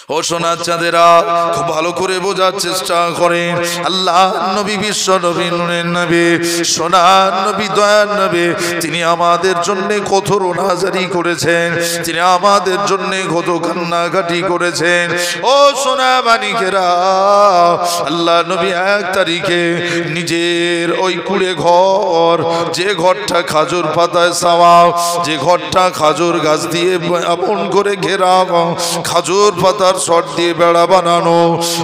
ও সোনার চাঁদেরা, খুব ভালো করে বোঝার চেষ্টা করেন। আল্লাহ নবী, বিশ্ব নবী, নূরের নবী, সোনার নবী, দয়ার নবী, তিনি আমাদের জন্য কত রোনাজারি করেছেন, তিনি আমাদের জন্য কত কান্নাকাটি করেছেন। ও সোনা মানিকেরা, আল্লাহ নবী 1 তারিখে নিজের ওই কুড়ে ঘর, যে ঘরটা খাজুর পাতায় ছাওয়া, যে ঘরটা খাজুর গাছ দিয়ে আপন করে ঘেরা, খাজুর পাতার শট দিয়ে বেড়া বানানো,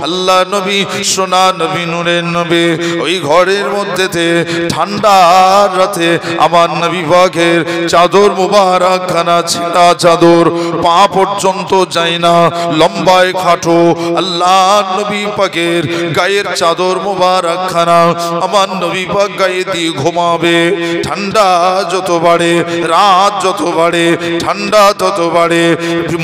আল্লাহ নবী, সোনা নবী, নূরের নবী, ওই ঘরের মধ্যেতে ঠান্ডার রাতে আমার নবী পাকের চাদর মুবারক খানা, ছেঁড়া চাদর, পা পর্যন্ত যায় না, লম্বায় খাটো, আল্লাহ নবী পাকের গায়ের চাদর মুবারক খানা আমার নবী পাক গায়ে দিয়ে ঘুমাবে। ঠান্ডা যত বাড়ে, রাত যত বাড়ে, ঠান্ডা তত বাড়ে।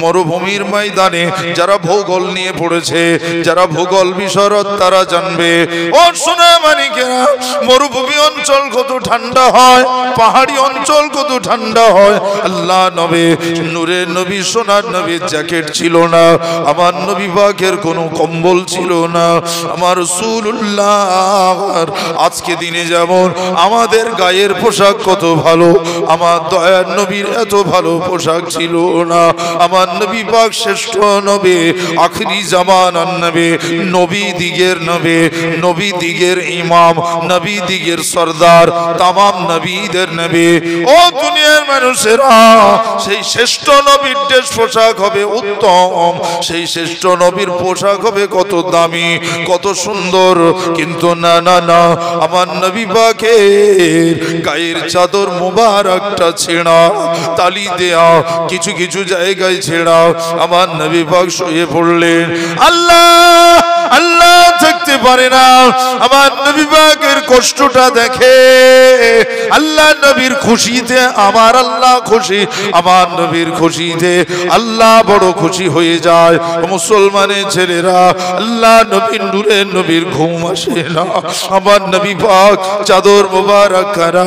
মরুভূমির ময়দানে যারা ভূগোল নিয়ে পড়েছে, যারা ভূগোল বিশারদ, তারা জানবে। ও সোনা মানিকেরা, মরুভূমি অঞ্চল কত ঠান্ডা হয়, পাহাড়ি অঞ্চল কত ঠান্ডা হয়। আল্লাহ নবী, নূরের নবী, সোনার নবীর জ্যাকেট ছিল না, আমার নবী পাকের কোনো কম্বল ছিল না। আমার রাসূলুল্লাহ আজকে দিনে যেমন আমাদের গায়ের পোশাক কত ভালো, আমার দয়ার নবীর এত ভালো পোশাক ছিল না। আমার নবী পাক শ্রেষ্ঠ নবী, আখিরি জামানার নবী, নবী দিগের নবী, নবী দিগের ইমাম, নবী দিগের সরদার, তামাম নবীদের নবী। ও দুনিয়ার মানুষেরা, সেই শ্রেষ্ঠ নবীর ড্রেস পোশাক হবে উত্তম, সেই শ্রেষ্ঠ নবীর পোশাক হবে কত দামি, কত সুন্দর। কিন্তু না না না, আমার নবী পাকের গায়ের চাদর মুবারকটা ছেঁড়া, তালি দেয়া, কিছু কিছু জায়গায় ছেঁড়া। আমার নবী পাক শুয়ে পড়লেন, আল্লাহ আল্লাহ থাকতে পারে না, আমার নবী পাকের কষ্টটা দেখে। আল্লাহ নবীর খুশিতে আমার আল্লাহ খুশি, আমার নবীর খুশিতে আল্লাহ বড় খুশি হয়ে যায়। মুসলমানের ছেলেরা, আল্লাহ নবীর, নূরের নবীর ঘুম আসে না। আমার নবী পাক চাদর মোবারক খানা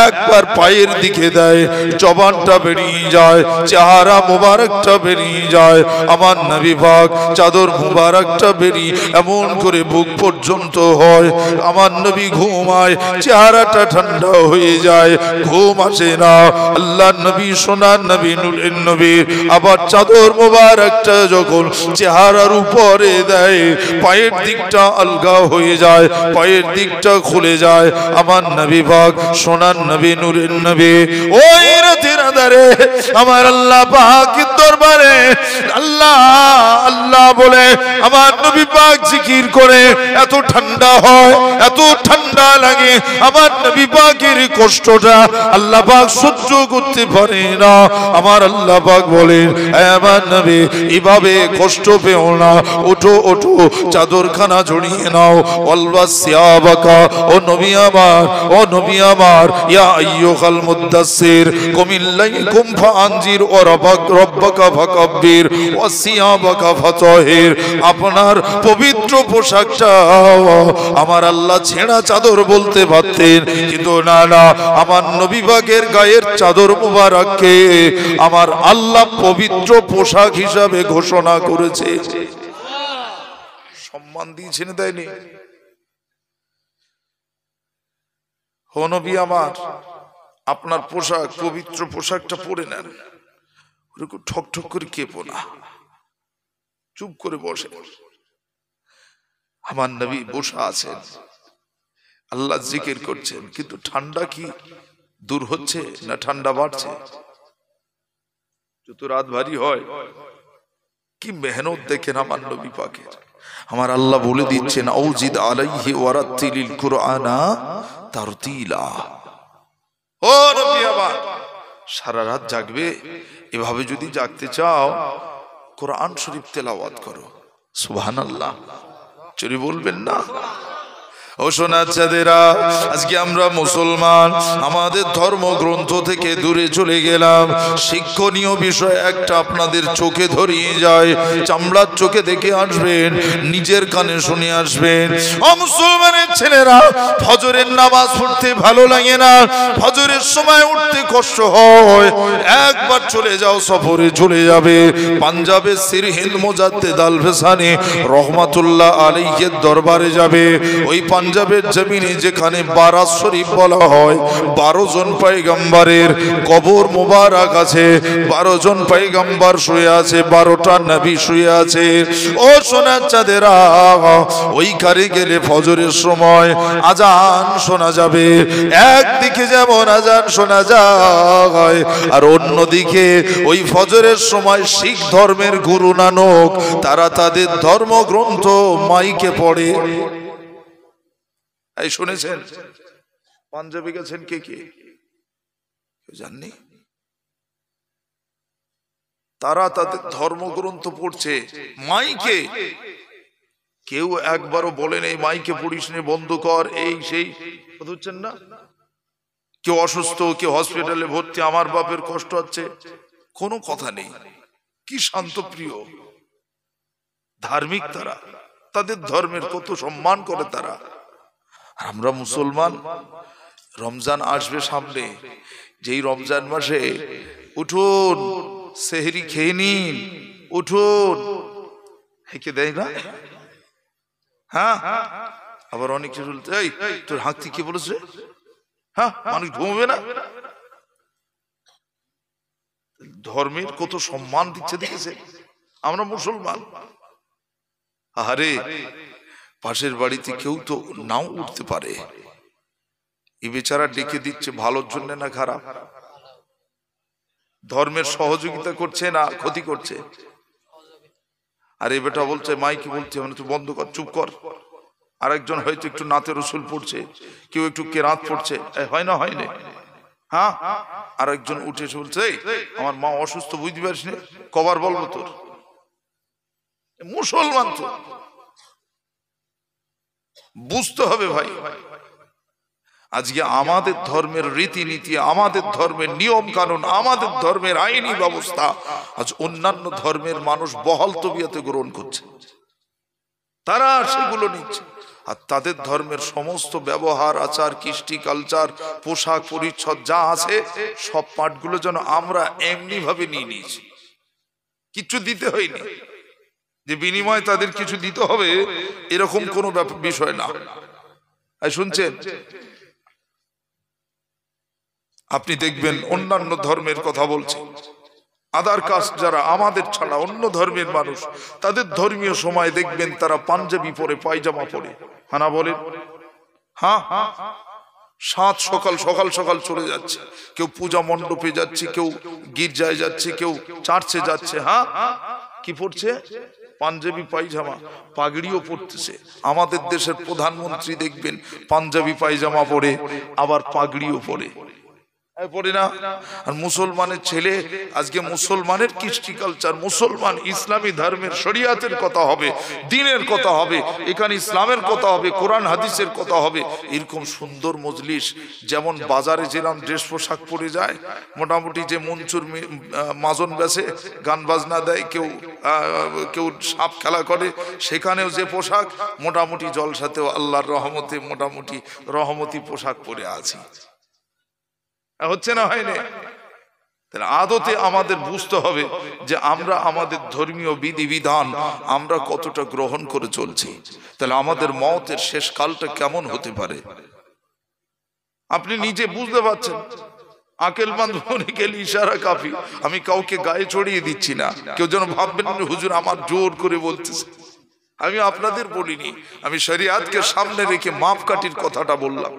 একবার পায়ের দিকে দেয়, জবানটা বেরিয়ে যায়, চেহারা মোবারকটা বেরিয়ে যায়। আমার নবী পাক চাদর মোবারকটা বেরিয়ে এমন করে বুক পর্যন্ত হয়। আমার নবী ঘুমায়, চেহারাটা ঠান্ডা হয়ে যায়, ঘুম আসে না। আল্লাহ নবী, সোনার নবী, নূরের নবী আবার চাদর মোবারকটা যখন চেহারার উপরে দেয়, পায়ের দিকটা আলগা হয়ে যায়, পায়ের দিকটা খুলে যায়। আমার নবী পাক, সোনার নবী, নূরের নবী ওই রাতের আঁধারে আমার আল্লাহ পাকের দরবারে আল্লাহ আল্লাহ বলে আমার নবী পাক জিকির করে। এত ঠান্ডা হয়, এত ঠান্ডা লাগে, আমার নবী পাকের কষ্টটা আল্লাহ পাক সহ্য করতে পারে না। আমার আল্লাহ পাক বলেন, আমার নবী এভাবে কষ্ট পেও না, ওঠো ওঠো, চাদরখানা জড়িয়ে নাও। ওয়ালবাসিয়াবাকা, ও নবী আমার, ও নবী আমার, ইয়া আইয়ুহাল মুদাসসির কুমিল লাইকুম ফাআনজির ওয়া রাব্বাকা ফাকাব্বির ওয়া সিয়াবাকা ফাতাহির। আপনার পবিত্র পোশাকটা আমার আল্লাহ ছেঁড়া চাদর বলতে পারতেন, কিন্তু না না, আমার নবী পাকের গায়ের চাদর মুবারককে আমার আল্লাহ পবিত্র পোশাক হিসাবে ঘোষণা করেছে। সম্মান দিয়েছেন, দেয়নি? ও নবী আমার, আপনার পোশাক, পবিত্র পোশাকটা পরে নেন। ওরকম ঠক ঠক করে কেঁপো না, চুপ করে বসে। আমার নবী বসে আছেন, আল্লাহ জিকির করছেন, কিন্তু ঠান্ডা কি দূর হচ্ছে না ঠান্ডা বাড়ছে? যত রাত ভারী হয়, কি মেহনত দেখেন আমার নবী পাকের। আমার আল্লাহ বলে দিচ্ছেন, আউজিদ আলাইহি ওয়ারাত্তিলিল কুরআনা তারতিলা। ও নবী আমার, সারা রাত জাগবে? এভাবে যদি জাগতে চাও, কোরআন শরীফ তেলাওয়াত করো। সুবহানাল্লাহ, চুরি বলবেন না? ও সোনার চাঁদেরা, আজকে আমরা মুসলমান, আমাদের ধর্মগ্রন্থ থেকে দূরে চলে গেলাম। শিক্ষণীয় বিষয় একটা আপনাদের চোখে ধরিয়ে যায়, চামড়ার চোখে দেখে আসবেন, নিজের কানে শুনে আসবেন। ও মুসলমানের ছেলেরা, ফজরের নামাজ পড়তে ভালো লাগে না, ফজরের সময় উঠতে কষ্ট হয়, একবার চলে যাও, সফরে চলে যাবে পাঞ্জাবের সিরহিন্দ মুজাদ্দেদ আল ফেসানি রহমাতুল্লাহ আলাইহির দরবারে যাবে। ওই পাঞ্জাবের জমিনে যেখানে বারাত শরীফ বলা হয়, 12 জন পয়গম্বরের কবর মোবারক আছে, 12 জন পয়গম্বর শুয়ে আছে, 12টা নবী শুয়ে আছে। ও সোনার চাঁদেরা, ওইখানে গেলে ফজরের সময় আজান শোনা যাবে। একদিকে যেমন আজান শোনা যায়, আর অন্যদিকে ওই ফজরের সময় শিখ ধর্মের গুরু নানক তারা তাদের ধর্মগ্রন্থ মাইকে পড়ে। এই শুনেছেন? পাঞ্জাবে গেছেন কে কে? কেউ জাননি? তারা তাদের ধর্মগ্রন্থ পড়ছে মাইকে। কেউ একবারও বলেন এই মাইকে পড়িস নে, বন্ধ কর, এই সেই বুঝছেন না? কেউ অসুস্থ, কেউ হসপিটালে ভর্তি, আমার বাপের কষ্ট হচ্ছে, কোনো কথা নেই। কি শান্তপ্রিয় ধার্মিক তারা, তাদের ধর্মের কত সম্মান করে তারা। আমরা মুসলমান, রমজান আসবে সামনে, যেই রমজান মাসে উঠুন সেহরি খেয়ে নিন, উঠুন, হেঁকে দেয় না? হ্যাঁ, আবার অনেক কিছু বলতে, এই তোর হাঁকতি কে বলেছে? হ্যাঁ, মানুষ ঘুমবে না? ধর্মের কত সম্মান দিচ্ছে দেখেছে? আমরা মুসলমান। আরে পাশের বাড়িতে কেউ তো নাও উঠতে পারে, এই বেচারা ডেকে দিচ্ছে ভালোর জন্য না খারাপ? ধর্মের সহযোগিতা করছে না ক্ষতি করছে? আর এই বেটা বলছে মাইকে বলছে, মানে তুই বন্ধ কর, চুপ কর। আরেকজন হয়তো একটু নাতে রসুল পড়ছে, কেউ একটু কেরাত পড়ছে, হয় না? হয় না? হ্যাঁ, আরেকজন উঠে এসে বলছে আমার মা অসুস্থ, বুঝতে পারিস না, কবার বলবো তোর? মুসলমান তো বুঝতে হবে ভাই। আজকে আমাদের ধর্মের রীতিনীতি, আমাদের ধর্মের নিয়ম কানুন, আমাদের ধর্মের আইনি ব্যবস্থা আজ অন্যান্য ধর্মের মানুষ বহাল তবিয়তে গ্রহণ করছে, তারা সেগুলো নিচ্ছে। আর তাদের ধর্মের সমস্ত ব্যবহার, আচার, কৃষ্টি, কালচার, পোশাক পরিচ্ছদ যা আছে সব পাঠগুলো যেন আমরা এমনি ভাবে নিয়ে নিয়েছি, কিছু দিতে হয়নি, যে বিনিময়ে তাদের কিছু দিতে হবে এরকম কোনো বিষয় না। শুনছেন? আপনি দেখবেন অন্যান্য ধর্মের কথা বলছে, আদার কাস্ট যারা আমাদের ছাড়া অন্য ধর্মের মানুষ, তাদের ধর্মীয় সময় দেখবেন তারা পাঞ্জাবি পরে, পায়জামা পরে, হানা বলেন, হ্যাঁ, সাত সকাল সকাল সকাল চলে যাচ্ছে, কেউ পূজা মণ্ডপে যাচ্ছে, কেউ গির্জায় যাচ্ছে, কেউ চার্চে যাচ্ছে। হ্যাঁ, কি পড়ছে? পাঞ্জাবি পায়জামা, পাগড়িও পড়তেছে। আমাদের দেশের প্রধানমন্ত্রী দেখবেন পাঞ্জাবি পায়জামা পরে, আবার পাগড়িও পরে, পড়ে না? আর মুসলমানের ছেলে, আজকে মুসলমানের কৃষ্টি কালচার, মুসলমান ইসলামী ধর্মের শরিয়াতের কথা হবে, দ্বীনের কথা হবে, এখানে ইসলামের কথা হবে, কোরআন হাদিসের কথা হবে। এরকম সুন্দর মজলিস, যেমন বাজারে যেরকম ড্রেস পোশাক পরে যায়, মোটামুটি যে মঞ্চুর মাজন বেছে, গান বাজনা দেয়, কেউ সাপ খেলা করে, সেখানেও যে পোশাক, মোটামুটি জলসাতেও আল্লাহর রহমতে মোটামুটি রহমতি পোশাক পরে আছে। হচ্ছে না? হয়নি? তাহলে আদতে আমাদের বুঝতে হবে যে আমরা আমাদের ধর্মীয় বিধিবিধান আমরা কতটা গ্রহণ করে চলছি। তাহলে আমাদের মওতের শেষ কালটা কেমন হতে পারে আপনি নিজে বুঝতে পারছেন। আকেলমন্দ মনে গেলে ইশারা কাফি। আমি কাউকে গায়ে চড়িয়ে দিচ্ছি না, কেউ যেন ভাববেন হুজুর আমার জোর করে বলতেছে। আমি আপনাদের বলিনি, আমি শরিয়াতকে সামনে রেখে মাপকাঠির কথাটা বললাম।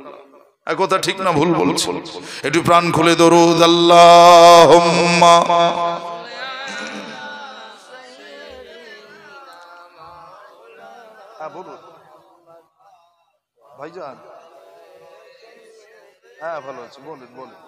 কথা ঠিক না ভুল বলছি? একটু প্রাণ খুলে দরুদ আল্লাহুম্মা বলুন ভাইজান। হ্যাঁ ভালো আছে, বলুন বলুন।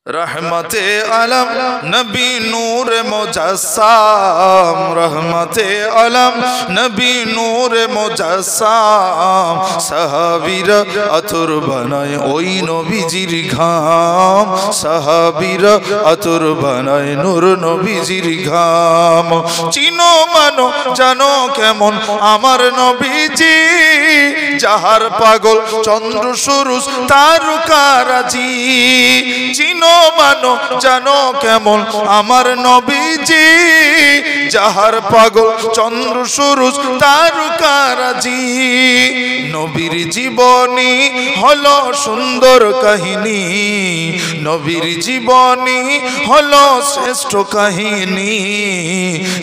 रहमते आलम नबी नूर मुजस्सम, रहमते आलम नबी नूर मुजस्सम, साहाबीर अतुर बनाए ओई नबीजिर घाम, साहाबीर अतुर बनाए नूर नबीजिर घाम। चिनो मानो जानो केमन आमार नबीजी, जाहार पागल चंद्र सुरुज तारुकाराजी। चिनो मानो जानो केमन आमार नबीजी, जाहार पागल चंद्र सुरुज तारुकाराजी। नबीर जीवनी हलो सुंदर काहिनी, नबीर जीवनी हलो श्रेष्ठ काहिनी।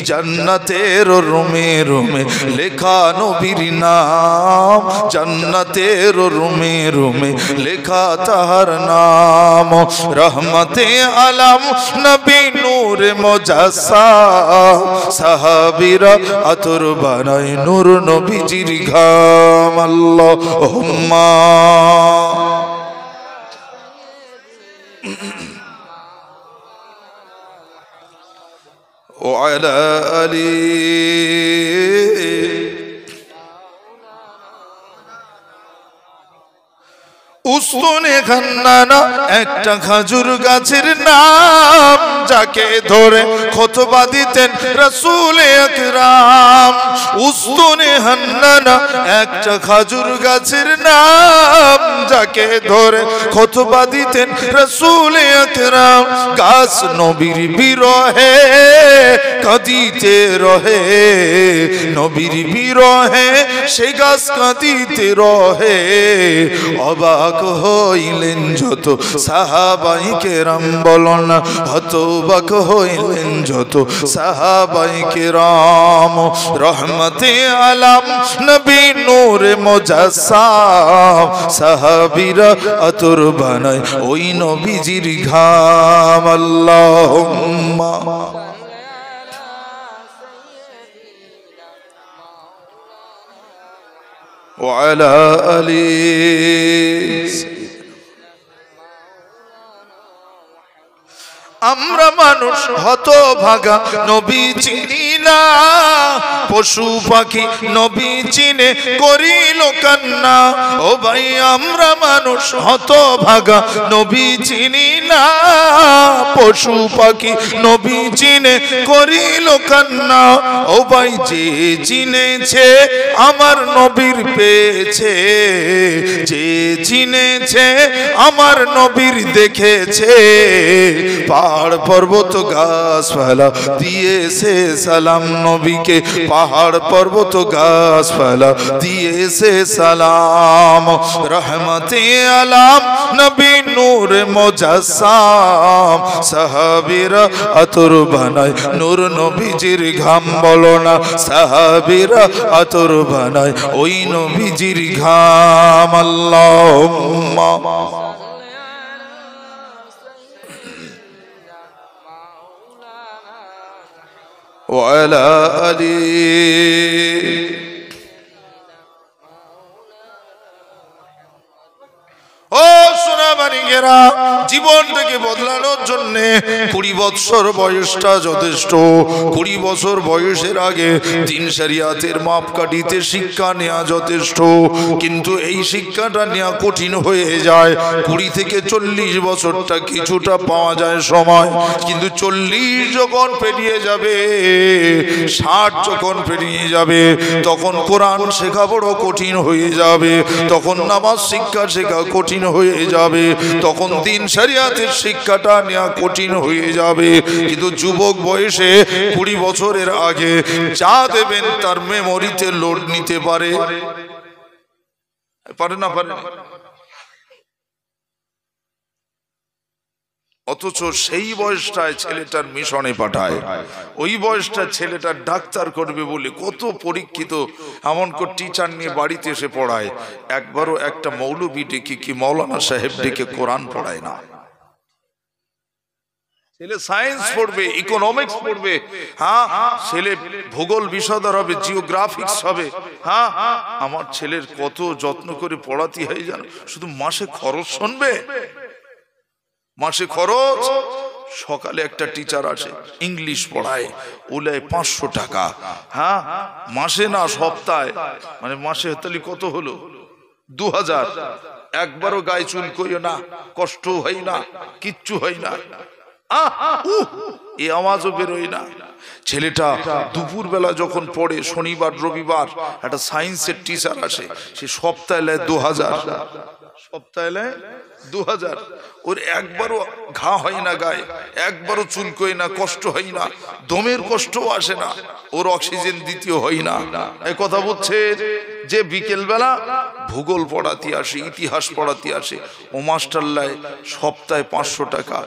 जन्नतेर रूमे रूमे लेखा नबीर नाम, जन्नतेर रूमे रूमे लेखा ताहार नाम। रहमते आलम नबी नूर मुजस्सम, साहाबीरा अतुर बनाए नूर नबीजिर घाम। अल्लाहुम्मा व अला आली। उस्तुने खान्नाना एकटा खाजुर गाछेर नाम, जाके धरे खुतबा दितेन रसूल আকরাম। उस्तुने खान्नाना एकटा खाजुर गाछेर नाम, जाके धरे खुतबा दितेन रसूल আকরাম। गाछ नबीर बिरहे काঁদিতে रहे, नबीर बिरहे से गाछ काঁদিতে रहे। অবাক হইলেন যত সাহাবাই কেরাম, বলো না হতবাক হইলেন যত সাহাবাই কেরাম। রহমতে আলম নবী নূর মুজস্সম, সাহাবীরা আতর বানায় ওই নবীজির ঘাম। আল্লাহুম্মা ওয়া আলা আলি। আমরা মানুষ হতভাগা নবী চিনি না, পশু পাখি নবী চিনে করিল কান্না। ও ভাই আমরা মানুষ হতভাগা নবী চিনি না, পশু পাখি নবী চিনে করিল কান্না। ও ভাই যে চিনেছে আমার নবীর পেয়েছে, যে চিনেছে আমার নবীর দেখেছে। পাহাড় পর্বত গাছপালা দিয়েছে সালাম নবীকে, পাহাড় পর্বত গাছপালা দিয়েছে সালাম। রহমতে আলম নবী নূর মুজস্সম, সাহাবীরা আতর বানায় নূর নবীজির ঘাম। বলো না সাহাবীরা আতর বানায় ওই নবীজির ঘাম। আল্লাহুম্মা ওয়া আলা আলি। ও সোনামানিকেরা, জীবনটাকে বদলানোর জন্য 20 বছর বয়সটা যথেষ্ট। 20 বছর বয়সের আগে দিন শরিয়াতের মাপকাঠিতে শিক্ষা নেওয়া যথেষ্ট, কিন্তু এই শিক্ষাটা নেওয়া কঠিন হয়ে যায়। 20 থেকে 40 বছরটা কিছুটা পাওয়া যায় সময়, কিন্তু 40 যখন পেরিয়ে যাবে, 60 যখন পেরিয়ে যাবে, তখন কোরআন শেখা বড় কঠিন হয়ে যাবে, তখন নামাজ শিক্ষা শেখা কঠিন হয়ে যাবে, তখন দিন শরিয়াতের শিক্ষাটা নেওয়া কঠিন হয়ে যাবে। কিন্তু যুবক বয়সে 20 বছরের আগে যা দেবেন তার মেমোরিতে লোড নিতে পারে, পারে না পারে। অথচ সেই বয়সটায় ছেলেটার মিশনে পাঠায়, ওই বয়সটা ছেলেটার ডাক্তার করবে বলে কত পরীক্ষিত এমন করে টিচার নিয়ে বাড়িতে এসে পড়ায়। একবারও একটা মৌলবী ডেকে কি মৌলানা সাহেব ডেকে কোরআন পড়ায় না। ছেলে সায়েন্স পড়বে, ইকোনমিক্স পড়বে, হ্যাঁ ছেলে ভূগোল বিষয়দার হবে, জিওগ্রাফিক্স হবে। হ্যাঁ আমার ছেলের কত যত্ন করে পড়াতে হয় জানো, শুধু মাসে খরচ শুনবে। মাসে খরচ। সকালে একটা টিচার আসে, ইংলিশ পড়ায়, ওলে 500 টাকা। হ্যাঁ, মাসে না সপ্তাহে, মানে মাসে তাহলে কত হলো? 2000। একবারও গায়ে চুল করিও না, কষ্ট হয় না, কিচ্ছু হয় না, এই আওয়াজও বেরোয় না। ছেলেটা দুপুর বেলা যখন পড়ে, শনিবার রবিবার একটা সায়েন্সের টিচার আসে, সে সপ্তাহে 2000, সপ্তাহে 2000। ওর একবারও ঘা হয় না গায়ে, একবারও চুলকোয় না, কষ্ট হয় না, দমের কষ্টও আসে না, ওর অক্সিজেন দ্বিতীয় হয় না। এই কথা বলছে যে বিকেল বেলা ভূগোল পড়াতে আসে, ইতিহাস পড়াতে আসে, ও মাস্টারলায় সপ্তাহে 500 টাকা।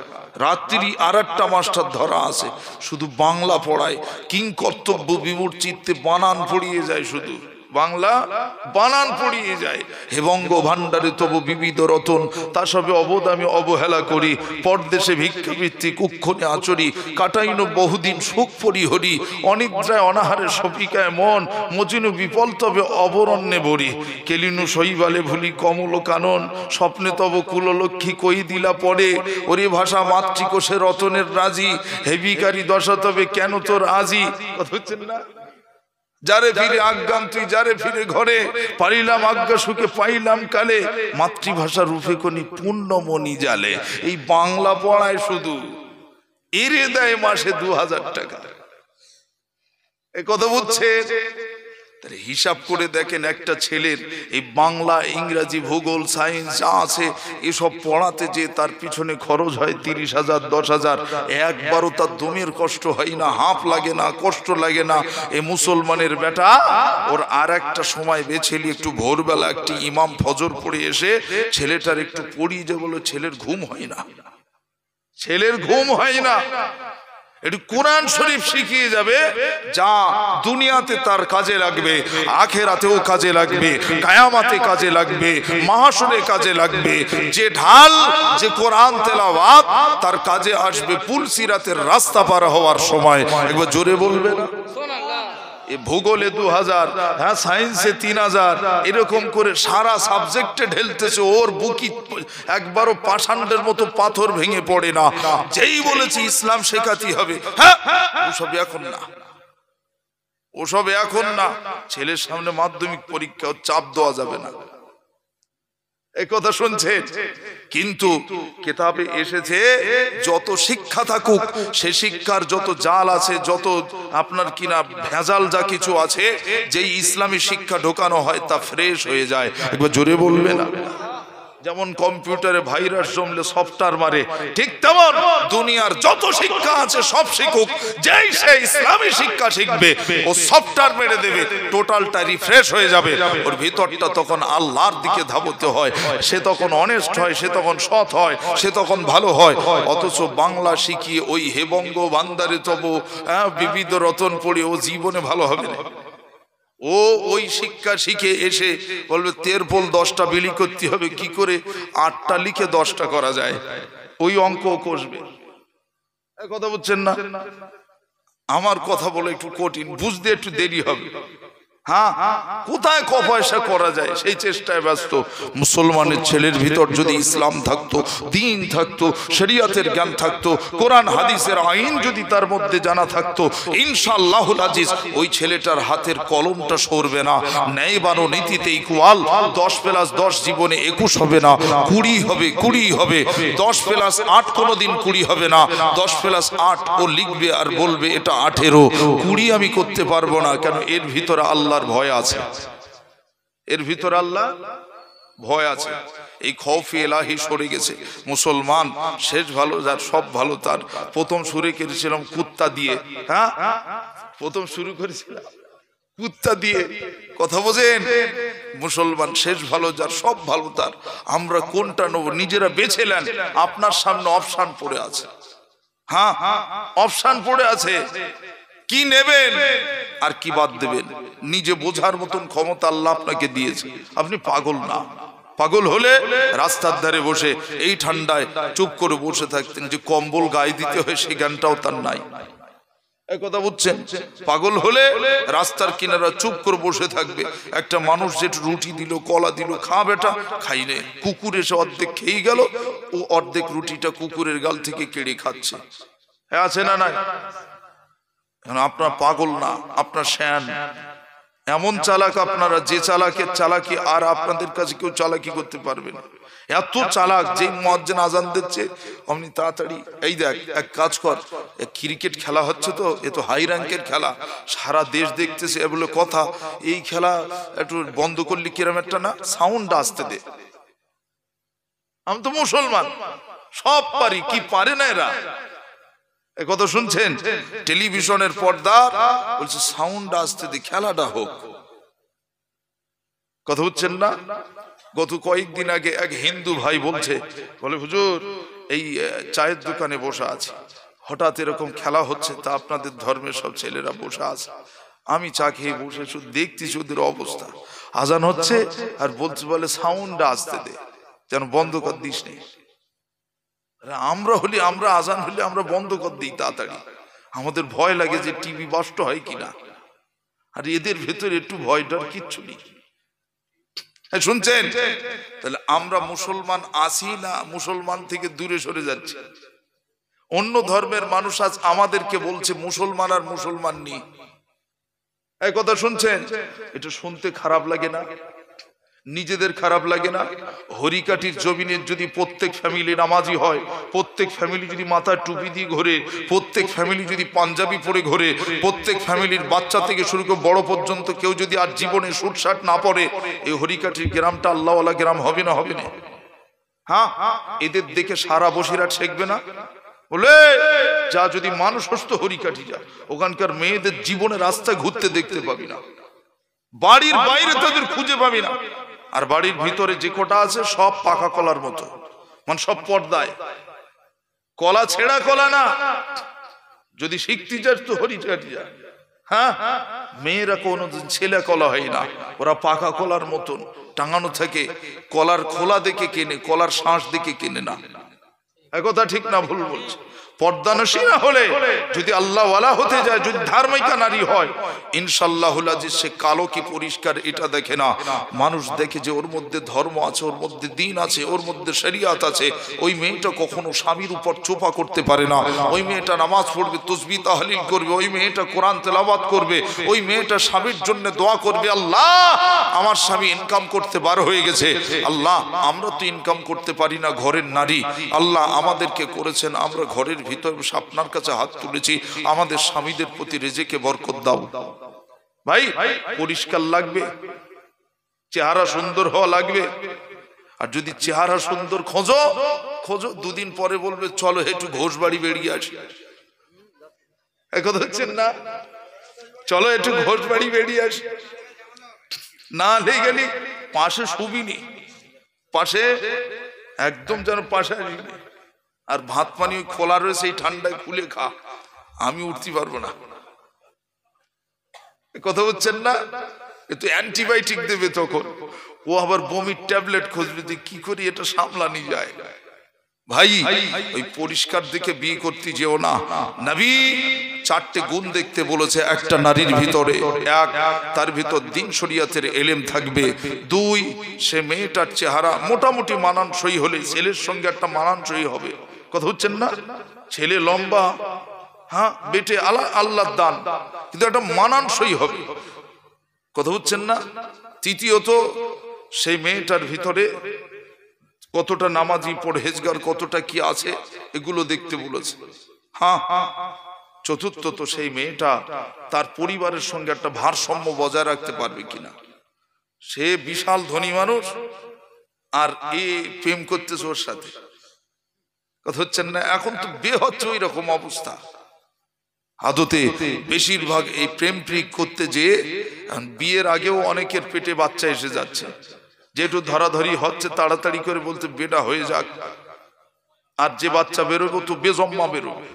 রাত্রি আর একটা মাস্টার ধরা আছে, শুধু বাংলা পড়ায়, কিং কর্তব্য বিমূঢ় চিত্তে বানান পড়িয়ে যায়, শুধু বাংলা বানান পড়িয়ে যায়। হে বঙ্গ ভান্ডারে তবু বিবিধ রতন, তা সবে অবোধ আমি অবহেলা করি, পরদেশে ভিক্ষাবৃত্তি কুক্ষণে আচরি, কাটাইন বহুদিন সুখ পরিহরি, অনিদ্রায় অনাহারে সপিকায় মন, মজিনু বিপল তবে অবরণ্যে বরি, কেলিনু শৈবালে ভুলি কমল কানন, স্বপ্নে তব কুললক্ষ্মী কই দিলা পড়ে, ওরে ভাষা মাতৃকোষে রতনের রাজি, হে ভিখারি দশা তবে কেন তোর আজি। কথা হচ্ছেন না? যারে ফিরে আজ্ঞান তুই, যারে ফিরে ঘরে, পারিলাম আজ্ঞা সুখে পাইলাম কালে, মাতৃভাষা রূপে কোনি পুণ্যমণি জালে। এই বাংলা পড়ায় শুধু এরে দেয় মাসে 2000 টাকা। এই কথা বুঝছে? হিসাব করে দেখেন, একটা ছেলের এই বাংলা, ইংরাজি, ভূগোল, সায়েন্স যা আছে এসব পড়াতে যে তার পিছনে খরচ হয় 30,000 10,000, একবারও তার দমের কষ্ট হয় না, হাঁপ লাগে না, কষ্ট লাগে না। এ মুসলমানের বেটা ওর আর একটা সময় বেছে নিয়ে একটু ভোরবেলা একটি ইমাম ফজর পড়ে এসে ছেলেটার একটু পড়িয়ে যে বলে, ছেলের ঘুম হয় না, ছেলের ঘুম হয় না। একটু কোরআন শরীফ শিখিয়ে যাবে, যা দুনিয়াতে তার কাজে লাগবে, আখেরাতেও কাজে লাগবে, কিয়ামতে কাজে লাগবে, মাহশরে কাজে লাগবে। যে ঢাল, যে কোরআন তেলাওয়াত তার কাজে আসবে পুলসিরাতের রাস্তা পার হওয়ার সময়। একবার জোরে বলবেন। ভূগোলে 2000, হ্যাঁ সায়েন্সে 3000, এরকম করে সারা সাবজেক্টে ঢেলতেছে। ওর বুকি একবারও পাষাণ্ডের মতো পাথর ভেঙে পড়ে না। যেই বলেছি ইসলাম শেখাতে হবে, হ্যাঁ ওসব এখন না, ওসব এখন না। ছেলের সামনে মাধ্যমিক পরীক্ষা, চাপ দেওয়া যাবে না, এই কথা শুনছেন? কিন্তু কিতাবে এসেছে যত শিক্ষা থাকুক, সে শিক্ষার যত জাল আছে, যত আপনার কিনা ভেজাল যা কিছু আছে, যেই ইসলামী শিক্ষা ঢোকানো হয় তা ফ্রেশ হয়ে যায়। একবার জোরে বলবে না? যেমন কম্পিউটারে ভাইরাস জমলে সফটওয়্যার মারে, ঠিক তেমন দুনিয়ার যত শিক্ষা আছে সব শিখুক, যেই সে ইসলামী শিক্ষা শিখবে ও সফটওয়্যার মেরে দেবে, টোটালটা রিফ্রেশ হয়ে যাবে। ওর ভিতরটা তখন আল্লাহর দিকে ধাবতে হয়, সে তখন অনেস্ট হয়, সে তখন সৎ হয়, সে তখন ভালো হয়। অথচ বাংলা শিখিয়ে ওই হেবঙ্গ বান্দারে তব বিবিধ রতন পড়ে ও জীবনে ভালো হবে না। ও ওই শিক্ষা শিখে এসে বলবে 13 10টা বিলি করতে হবে, কি করে 8টা লিখে 10টা করা যায়, ওই অঙ্ক কষবে। কথা বুঝছেন না? আমার কথা বলে একটু কঠিন, বুঝতে একটু দেরি হবে। হ্যাঁ, কোথায় ক পয়সা করা যায় সেই চেষ্টায় ব্যস্ত। মুসলমানের ছেলের ভিতর যদি ইসলাম থাকতো, দ্বীন থাকতো, শরিয়তের জ্ঞান থাকতো, কোরআন হাদিসের আইন যদি তার মধ্যে জানা থাকতো, ইনশাআল্লাহুল আজিজ ওই ছেলেটার হাতের কলমটা সরবে না। ন্যায় বানো নীতিতে ইকুয়াল, 10 + 10 জীবনে 21 হবে না, 20 হবে, 20 হবে। 10 + 8 কোনোদিন 20 হবে না। 10 + 8 ও লিখবে আর বলবে এটা 18, 20 আমি করতে পারবো না। কেন? এর ভিতরে আল্লাহর ভয় আছে, এর ভিতর আল্লাহ ভয় আছে। এই খৌফে এলাহি সরে গেছে। মুসলমান শেষ ভালো যার, সব ভালো তার। প্রথম শুরু করেছিলাম কুত্তা দিয়ে, হ্যাঁ প্রথম শুরু করেছিলাম কুত্তা দিয়ে, কথা বোঝেন? মুসলমান শেষ ভালো যার, সব ভালো তার। আমরা কোনটা নেব নিজেরা বেছে নেন। আপনার সামনে অপশন পড়ে আছে, হ্যাঁ অপশন পড়ে আছে, কি নেবেন আর কি বাদ দেবেন নিজে বোঝার মতন ক্ষমতা আল্লাহ আপনাকে দিয়েছে। আপনি পাগল না। পাগল হলে রাস্তার ধারে বসে এই ঠান্ডায় চুপ করে বসে থাকতেন। যে কম্বল গায়ে দিতে হয় সেই জ্ঞানটাও তার নাই। এই কথা বুঝছেন? পাগল হলে রাস্তার কিনারা চুপ করে বসে থাকবে। একটা মানুষ যেটা রুটি দিল, কলা দিল, খা বেটা, খাই নে। কুকুর এসে অর্ধেক খেয়ে গেল, ও অর্ধেক রুটিটা কুকুরের গাল থেকে কেড়ে খাচ্ছে। হ্যাঁ, আছে না নাই? আপনার পাগল না, আপনার শ্যান। এমন চালাক আপনারা, যে চালাকের চালাকি আর আপনাদের কাছে কেউ চালাকি করতে পারবে না। এত চালাক, যে মুয়াজ্জিন আজান দিচ্ছে অমনি তাড়াতাড়ি, এই দেখ এক কাজ কর, ক্রিকেট খেলা হচ্ছে তো, এ তো হাই র্যাঙ্কের খেলা, সারা দেশ দেখতেছে, এ বলে কথা, এই খেলা একটু বন্ধ করলি কিরম একটা না, সাউন্ড আসতে দে। আমি তো মুসলমান, সব পারি, কি পারে না এরা? এ কথা শুনছেন? টেলিভিশনের পর্দা বলছে সাউন্ড আসতে দে, খেলাটা হোক। কথা বুঝছেন না? গত কয়েকদিন আগে এক হিন্দু ভাই বলছে, বলে হুজুর এই চায়ের দোকানে বসে আছে, হঠাৎ এরকম খেলা হচ্ছে, তা আপনাদের ধর্মের সব ছেলেরা বসে আছে, আমি চা খেয়ে বসে শুধু দেখতেছি ওদের অবস্থা, আজান হচ্ছে আর বলছে, বলে সাউন্ড আসতে দে, যেন বন্ধ কর দিস নেই। আমরা হলে, আমরা আজান হলে আমরা বন্ধ করে দিই তাড়াতাড়ি, আমাদের ভয় লাগে যে টিভি নষ্ট হয় কিনা। আর এদের ভেতরে একটু ভয় ডর কিচ্ছু নেই। শুনছেন? তাহলে আমরা মুসলমান আছি না মুসলমান থেকে দূরে সরে যাচ্ছি? অন্য ধর্মের মানুষ আজ আমাদেরকে বলছে মুসলমান আর মুসলমান নেই। এই কথা শুনছেন? এটা শুনতে খারাপ লাগে না? নিজেদের খারাপ লাগে না? হরিকাঠির জমিনের যদি প্রত্যেক ফ্যামিলি নামাজি হয়, প্রত্যেক ফ্যামিলি যদি মাথায় টুপি দিয়ে ঘোরে, প্রত্যেক ফ্যামিলি যদি পাঞ্জাবি পরে ঘোরে, প্রত্যেক ফ্যামিলির বাচ্চা থেকে শুরু করে বড় পর্যন্ত কেউ যদি আর জীবনে সুট শার্ট না পরে, এই হরিকাঠির গ্রামটা আল্লাহওয়ালা গ্রাম হবে না? হবে না? হ্যাঁ, এদের দেখে সারা বসিরহাট শেখবে না? বলে যা, যদি মানুষ হতো হরিকাঠি যা, ওখানকার মেয়েদের জীবনে রাস্তায় ঘুরতে দেখতে পাবি না, বাড়ির বাইরে তাদের খুঁজে পাবি না। আর বাড়ির ভিতরে যে কোটা আছে সব পাকা কলার মতো, মানে সব পর্দায়, কলা ছেঁড়া কলা না। যদি শিখতে যাস তো হরিকাঠি যা। হ্যাঁ, মেয়েরা কোনোদিন ছেলে কলা হয় না, ওরা পাকা কলার মতন টাঙানো থাকে, কলার খোলা দেখে কেনে, কলার শ্বাস দেখে কেনে না। একথা ঠিক না ভুল বলছে? পর্দানসী না হলে, যদি আল্লাহ ওয়ালা হতে যায়, যদি ধার্মিকা নারী হয়, ইনশাআল্লাহুল আজিজ সে কালো কি পরিষ্কার এটা দেখে না, মানুষ দেখে যে ওর মধ্যে ধর্ম আছে, ওর মধ্যে দ্বীন আছে, ওর মধ্যে শরিয়াত আছে। ওই মেয়েটা কখনো স্বামীর উপর চোপা করতে পারে না। ওই মেয়েটা নামাজ পড়বে, তাসবিহ তাহলিল করবে, ওই মেয়েটা কোরআন তেলাওয়াত করবে, ওই মেয়েটা স্বামীর জন্য দোয়া করবে, আল্লাহ আমার স্বামী ইনকাম করতে বার হয়ে গেছে, আল্লাহ আমরা তো ইনকাম করতে পারি না, ঘরের নারী, আল্লাহ আমাদেরকে করেছেন, আমরা ঘরের ভিতর আপনার কাছে হাত তুলেছি, আমাদের স্বামীদের প্রতি রিজিকে বরকত দাও। ভাই পরিষ্কার লাগবে, চেহারা সুন্দর হওয়া লাগবে। আর যদি চেহারা সুন্দর খোঁজো, দুদিন পরে বলবে চলো একটু ঘোষবাড়ি বেরিয়ে আসি। কথা হচ্ছেন না? চলো একটু ঘোষবাড়ি বেরিয়ে আসি। না লে গেলি পাশে শুবিনি, পাশে একদম যেন পাশে আসিনি। আর ভাত পানি খোলা রয়েছে, এই ঠান্ডায় খুলে খা, আমি উঠতে পারবো না। কথা বলছেন না? একটু অ্যান্টিবায়োটিক দেবে, তখন ও আবার বমির ট্যাবলেট খুঁজবে, কি করি এটা সামলানি যায়। ভাই ওই পরিষ্কার দেখে বিয়ে করতে যেও না। নবী চারটে গুণ দেখতে বলেছে একটা নারীর ভিতরে। এক, তার ভিতর দ্বীন শরিয়াতের এলেম থাকবে। দুই, সে মেয়েটার চেহারা মোটামুটি মানানসই হলে ছেলের সঙ্গে একটা মানানসই হবে। কথা হচ্ছেন না? ছেলে লম্বা, হ্যাঁ বেটে আল্লাহর দান, কিন্তু একটা মানানসই হবে। কথা হচ্ছেন না? তৃতীয়ত, সেই মেয়েটার ভিতরে কতটা নামাজি, পরহেজগার, কতটা কি আছে, এগুলো দেখতে বলেছে। হ্যাঁ, চতুর্থত, সেই মেয়েটা তার পরিবারের সঙ্গে একটা ভারসাম্য বজায় রাখতে পারবে কিনা। সে বিশাল ধনী মানুষ আর এ প্রেম করতেছে ওর সাথে। কথা হচ্ছেন না? এখন তো বিয়ে হচ্ছে ওই রকম অবস্থা। আদতে বেশিরভাগ এই প্রেম প্রিক করতে যে বিয়ের আগেও অনেকের পেটে বাচ্চা এসে যাচ্ছে, যেটু ধরাধরি হচ্ছে তাড়াতাড়ি করে বলতে বেটা হয়ে যাক, আর যে বাচ্চা বেরোবে তো বেজম্মা বেরোবে।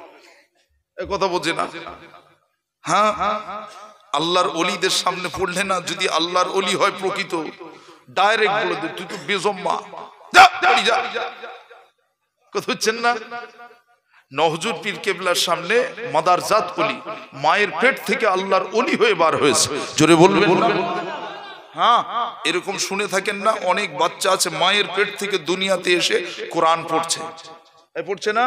কথা বোঝে না? হ্যাঁ, আল্লাহর ওলিদের সামনে পড়লে না, যদি আল্লাহর ওলি হয় প্রকৃত, ডাইরেক্ট বলে দে তুই তো বেজম্মা, যা। কথা হচ্ছেন না? নহজুর পীর কেবলার সামনে মাদারজাত ওলি, মায়ের পেট থেকে আল্লাহর ওলি হয়ে বার হয়েছে। জোরে বলবেন না? হ্যাঁ, এরকম শুনে থাকেন না? অনেক বাচ্চা আছে মায়ের পেট থেকে দুনিয়াতে এসে কোরআন পড়ছে, পড়ছে না?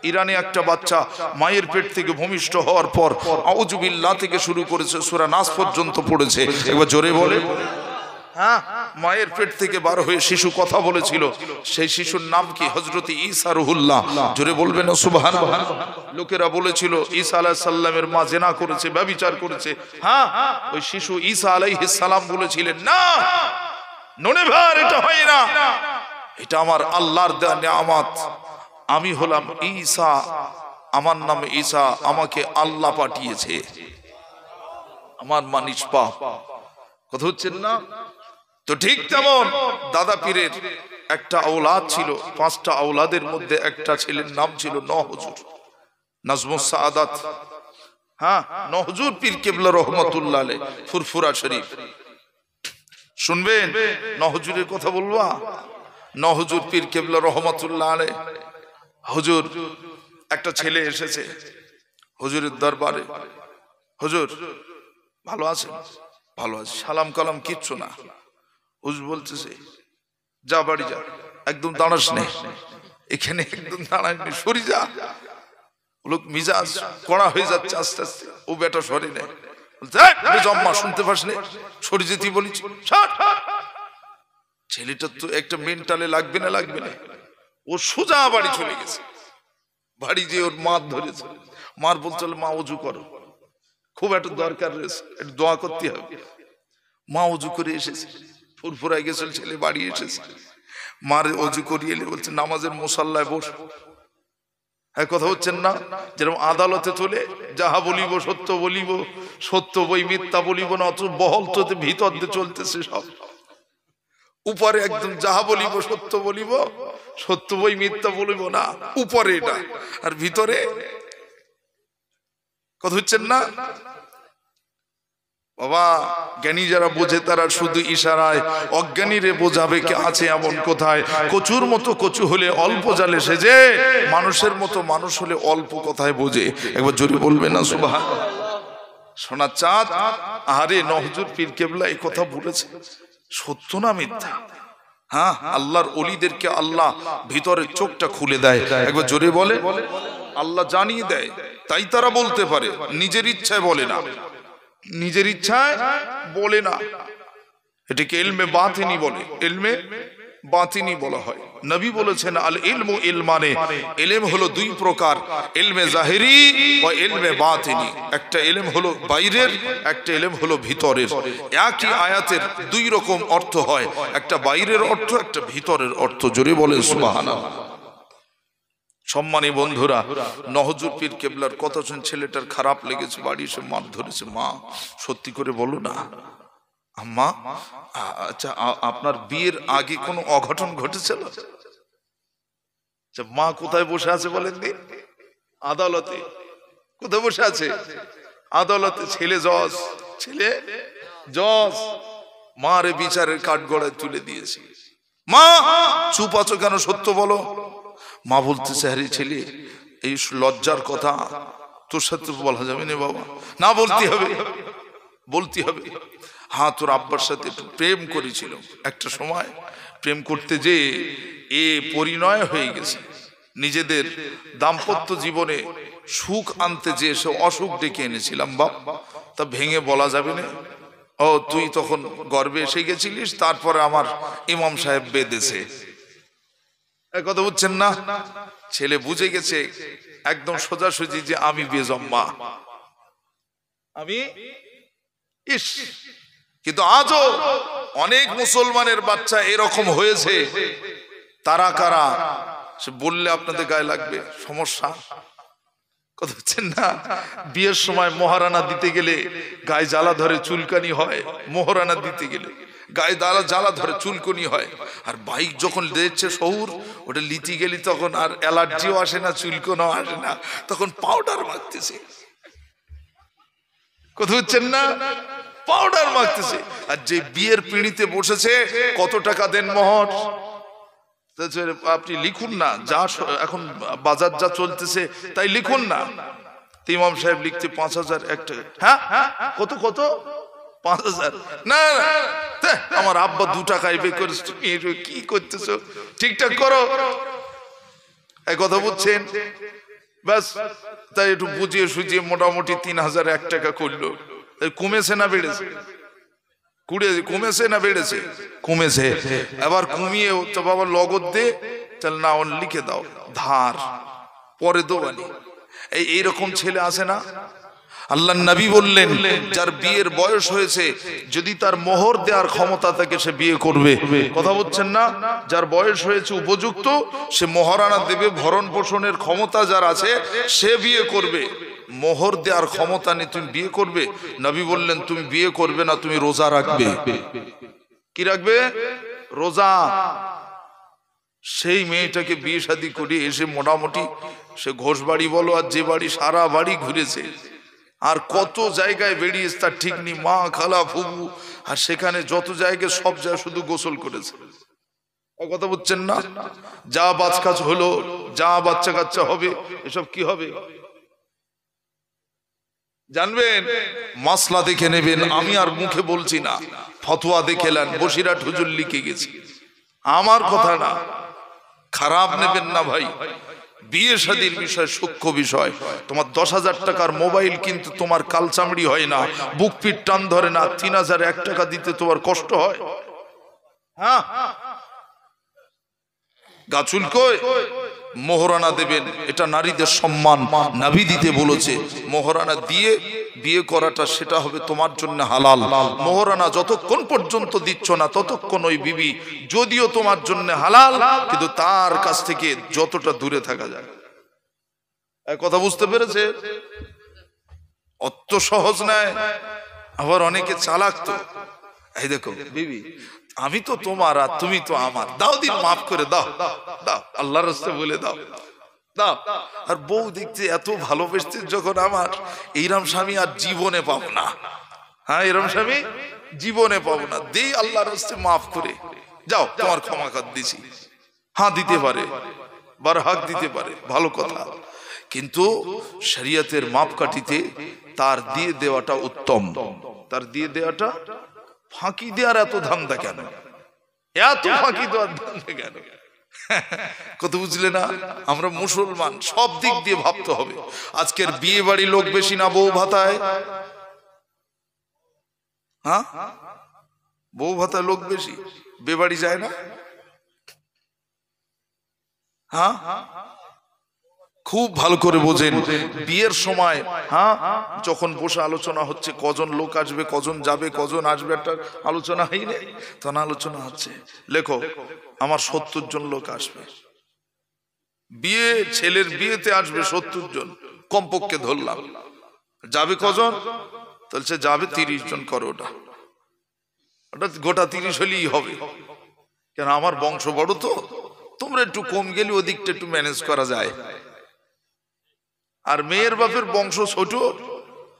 ইরানে একটা বাচ্চা মায়ের পেট থেকে ভূমিষ্ঠ হওয়ার পর আউযু বিল্লাহ থেকে শুরু করেছে, সূরা নাস পর্যন্ত পড়েছে। একবার জোরে বলে। হ্যাঁ, মায়ের পেট থেকে বার হয়ে শিশু কথা বলেছিল। সেই শিশুর নাম কি? হযরত ঈসা রুহুল্লাহ। জোরে বলবেন না সুবহানাল্লাহ? লোকেরা বলেছিল ঈসা আলাইহিস সালামের মা জিনা করেছে, ব্যভিচার করেছে। হ্যাঁ, ওই শিশু ঈসা আলাইহিস সালাম বলেছিলেন, না ননিভার, এটা হয় না, এটা আমার আল্লাহর দেওয়া নিয়ামত। আমি হলাম ঈসা, আমার নাম ঈসা, আমাকে আল্লাহ পাঠিয়েছে, আমার মা নিষ্পাপ। কথা হচ্ছেন না? তো ঠিক তেমন দাদা পীরের একটা আওলাদ ছিল, 5টা আওলাদের মধ্যে একটা ছেলের নাম ছিল নহজুর, নাজমুস সাআদাত। হ্যাঁ, নহজুর পীর কেবলা রহমাতুল্লাহ আলাইহি, ফুরফুরা শরীফ। শুনবেন নহজুরের কথা বলবা? নহজুর পীর কেবলা রহমাতুল্লাহ আলাইহি, হুজুর একটা ছেলে এসেছে হুজুরের দরবারে। হুজুর ভালো আছেন? ভালো আছে। সালাম কালাম কিচ্ছু না। হুজুর বলতেছে, যা বাড়ি যা, একদম দাঁড়াস নে এখানে, একদম দাঁড়াস নে, সরি যা। লোক মিজাজ কড়া হয়ে যাচ্ছে আস্তে আস্তে। ও বেটা সরি নেই, জম্মা শুনতে পাস নে, সরি যেতে বলেছি। ছেলেটা তো একটা মেন্টালে লাগবে না, লাগবে না। ও সোজা বাড়ি চলে গেছে। বাড়ি যে ওর মার ধরেছে, মার বলতে হলো, মা ওযু করো, খুব একটা দরকার রয়েছে, একটু দোয়া করতে হবে। মা ওযু করে এসেছে, ফুরফুরায় গেছিল, ছেলে বাড়ি এসেছে। মার ওযু করিয়ে এলে বলছে, নামাজের মুসাল্লায় বস। হ্যাঁ, কথা হচ্ছেন না? যেরকম আদালতে চলে, যাহা বলিব সত্য বলিব, সত্য বই মিথ্যা বলিব না, অত বহল তো ভিতর দিয়ে চলতেছে সব। উপরে একদম যাহা বলিব সত্য বলিব, সত্য বই মিথ্যা বলিব না, উপরে এটা, আর ভিতরে কথা হচ্ছেন না? বাবা, জ্ঞানী যারা বোঝে তারা শুধু ইশারায়, অজ্ঞানীরে বোঝাবে কে আছে এমন কোথায়। কচুর মতো কচু হলে অল্প জালে সেজে, মানুষের মতো মানুষ হলে অল্প কথায় বোঝে। একবার জোরে বলবেন না সুবহানাল্লাহ? সোনার চাঁদ, আরে নহজুর পীর কেবলা এই কথা বলেছে, সত্য না মিথ্যা? হ্যাঁ, আল্লাহর ওলিদেরকে আল্লাহ ভিতরের চোখটা খুলে দেয়। একবার জোরে বলে। আল্লাহ জানিয়ে দেয়, তাই তারা বলতে পারে, নিজের ইচ্ছায় বলে না, নিজের ইচ্ছায় বলে না। এটাকে ইলমে বাতিনি বলে, ইলমে বাতিনি বলা হয়। নবী বলেছেন, আল ইলমু ইলমানে, ইলম হলো 2 প্রকার, ইলমে জাহিরি ও ইলমে বাতিনি। একটা ইলম হলো বাইরের, একটা ইলম হলো ভিতরের। একই আয়াতের 2 রকম অর্থ হয়, একটা বাইরের অর্থ, একটা ভিতরের অর্থ। জোরে বলে সুবহানাল্লাহ। সম্মানী বন্ধুরা, নহজুর পীর কেবলার কথা শুনে ছেলেটার খারাপ লেগেছে, বাড়ি এসে মার ধরেছে। মা সত্যি করে বলো না, আম্মা, আচ্ছা আপনার বিয়ের আগে কোনো অঘটন ঘটেছিল? মা কোথায় বসে আছে বলেন? আদালতে। কোথায় বসে আছে? আদালতে। ছেলে জজ, ছেলে জজ। মারে বিচারের কাঠগড়ায় তুলে দিয়েছে। মা চুপ আছো কেন? সত্য বলো। মা বলতেছে, আরে ছেলে, এই লজ্জার কথা তোর সাথে বলা যাবে না বাবা। না, বলতে হবে, বলতে হবে। হ্যাঁ, তোর আব্বার সাথে প্রেম করেছিল একটা সময়, প্রেম করতে যে এ পরিণয় হয়ে গেছে। নিজেদের দাম্পত্য জীবনে সুখ আনতে যে সে অসুখ ডেকে এনেছিলাম বাপ, তা ভেঙে বলা যাবে না। ও তুই তখন গর্বে এসে গেছিলিস, তারপরে আমার ইমাম সাহেব বেঁধেছে। কথা বুঝছেন না? ছেলে বুঝে গেছে একদম সোজাসুজি যে আমি বেজম্মা, আমি। ইস, কিন্তু আজও অনেক মুসলমানের বাচ্চা এরকম হয়েছে। তারা কারা সে বললে আপনাদের গায়ে লাগবে, সমস্যা। কথা হচ্ছেন না? বিয়ের সময় মহারানা দিতে গেলে গায়ে জ্বালা ধরে, চুলকানি হয়। মহারানা দিতে গেলে গায়ে জ্বালা ধরে, চুলকানি হয়। আর বাইক যখন দিচ্ছে শহুর, ওটা লিতি গেলি তখন আর অ্যালার্জিও আসে না, চুলকানো আসে না, তখন পাউডার মাখতেছে। কথা হচ্ছেন না? পাউডার মাখতেছে। আর যে বিয়ের পিঁড়িতে বসেছে, কত টাকা দেন মোহর? আপনি লিখুন না, যা এখন বাজার যা চলতেছে তাই লিখুন না। ইমাম সাহেব লিখতে 5,000 একটা, হ্যাঁ কত কত 5,000, না আমার আব্বা 2 টাকায় বে করেছে, কি করতেছো, ঠিকঠাক করো, এই কথা বুঝছেন? ব্যাস, তাই একটু বুঝিয়ে সুঝিয়ে মোটামুটি 3,001 টাকা করলো। কমেছে না বেড়েছে? কমেছে না বেড়েছে? কমেছে। এবার কমিয়ে তো বাবা লগদ দে, তাহলে না লিখে দাও ধার, পরে দোবানি। এইরকম ছেলে আসে না? আল্লাহ নবী বললেন, যার বিয়ের বয়স হয়েছে যদি তার মোহর দেওয়ার ক্ষমতা থাকে সে বিয়ে করবে। কথা বলছেন না? যার বয়স হয়েছে উপযুক্ত, সে মোহরানা দেবে, ভরণ পোষণের ক্ষমতা যার আছে সে বিয়ে করবে। মোহর দেওয়ার ক্ষমতা নেই, তুমি বিয়ে করবে? নবী বললেন, তুমি বিয়ে করবে না, তুমি রোজা রাখবে। কি রাখবে? রোজা। সেই মেয়েটাকে বিয়ে শাদী করে এসে মোটামুটি সে ঘোষ বাড়ি বলো আর যে বাড়ি, সারা বাড়ি ঘুরেছে, আর কত জায়গায় বেরিয়েছে তার ঠিক নেই, মা খালা ফুবু, আর সেখানে যত জায়গায় সব জায়গায় শুধু গোসল করেছে। কথা বুঝছেন না? যা বাচ্চা হলো, যা বাচ্চা কাচ্চা হবে, এসব কি হবে জানবেন? মাসলা দেখে নেবেন, আমি আর মুখে বলছি না, ফতোয়া দেখে নেন, বসিরহাট হুজুর লিখে গেছি, আমার কথা না। খারাপ নেবেন না ভাই, বিয়ে শাদীর বিষয় সূক্ষ্ম বিষয়। তোমার 10,000 টাকার মোবাইল কিন্তু তোমার কালচামড়ি হয় না, বুক পিট টান ধরে না। 3,001 টাকা দিতে তোমার কষ্ট হয়? হ্যাঁ, গাছুল কই মোহরানা দেবেন, এটা নারীদের সম্মান, নবী দিতে বলেছে। মোহরানা দিয়ে বিয়ে করাটা সেটা হবে তোমার জন্য হালাল। মোহরানা যতক্ষণ পর্যন্ত দিচ্ছ না ততক্ষণ ওই বিবি যদিও তোমার জন্য হালাল, কিন্তু তার কাছ থেকে যতটা দূরে থাকা যায়। কথা বুঝতে পেরেছে? অত সহজ নয়। আবার অনেকে চালাক তো, এই দেখো বিবি, আমি তো তোমার আর তুমি তো আমার, দাও দিন মাফ করে দাও, দাও আল্লাহর রাস্তায় বলে দাও, দাও। আর বউ দেখতে এত ভালোবেসতে যখন আমার, এইরকম স্বামী আর জীবনে পাবো না। হ্যাঁ, এরকম স্বামী জীবনে পাবো না। দে আল্লাহর রাস্তায় মাফ করে, যাও তোমার ক্ষমা কর দিছি। হ্যাঁ দিতে পারে, বারহাক দিতে পারে, ভালো কথা, কিন্তু শরীয়তের মাপকাঠিতে তার দিয়ে দেওয়াটা উত্তম। তার দিয়ে দেওয়াটা, ফাঁকি দেওয়ার এত ধান্দা কেন? এত ফাঁকি দেওয়ার ধান্দা কেন? কত বুঝলে না? আমরা মুসলমান, সব দিক দিয়ে ভাবতে হবে। আজকের বিয়ে বাড়ি লোক বেশি না বউ ভাতায়? হ্যাঁ, বউ ভাতায় লোক বেশি, বে বাড়ি যায় না। হ্যাঁ, খুব ভালো করে বোঝেন। বিয়ের সময় হ্যাঁ, যখন বসে আলোচনা হচ্ছে কজন লোক আসবে, কজন যাবে, কজন আসবে, একটা আলোচনা হয়নি? তখন আলোচনা হচ্ছে, লেখো আমার 70 জন লোক আসবে, বিয়ে ছেলের বিয়েতে আসবে 70 জন কমপক্ষে ধরলাম, যাবে কজন? তাহলে যাবে 30 জন। করো ওটা, ওটা গোটা 30 হলেই হবে, কেন আমার বংশ বড় তো, তোমরা একটু কম গেলে ওদিকটা একটু ম্যানেজ করা যায়। আর মেয়ের বাপের বংশ ছোট,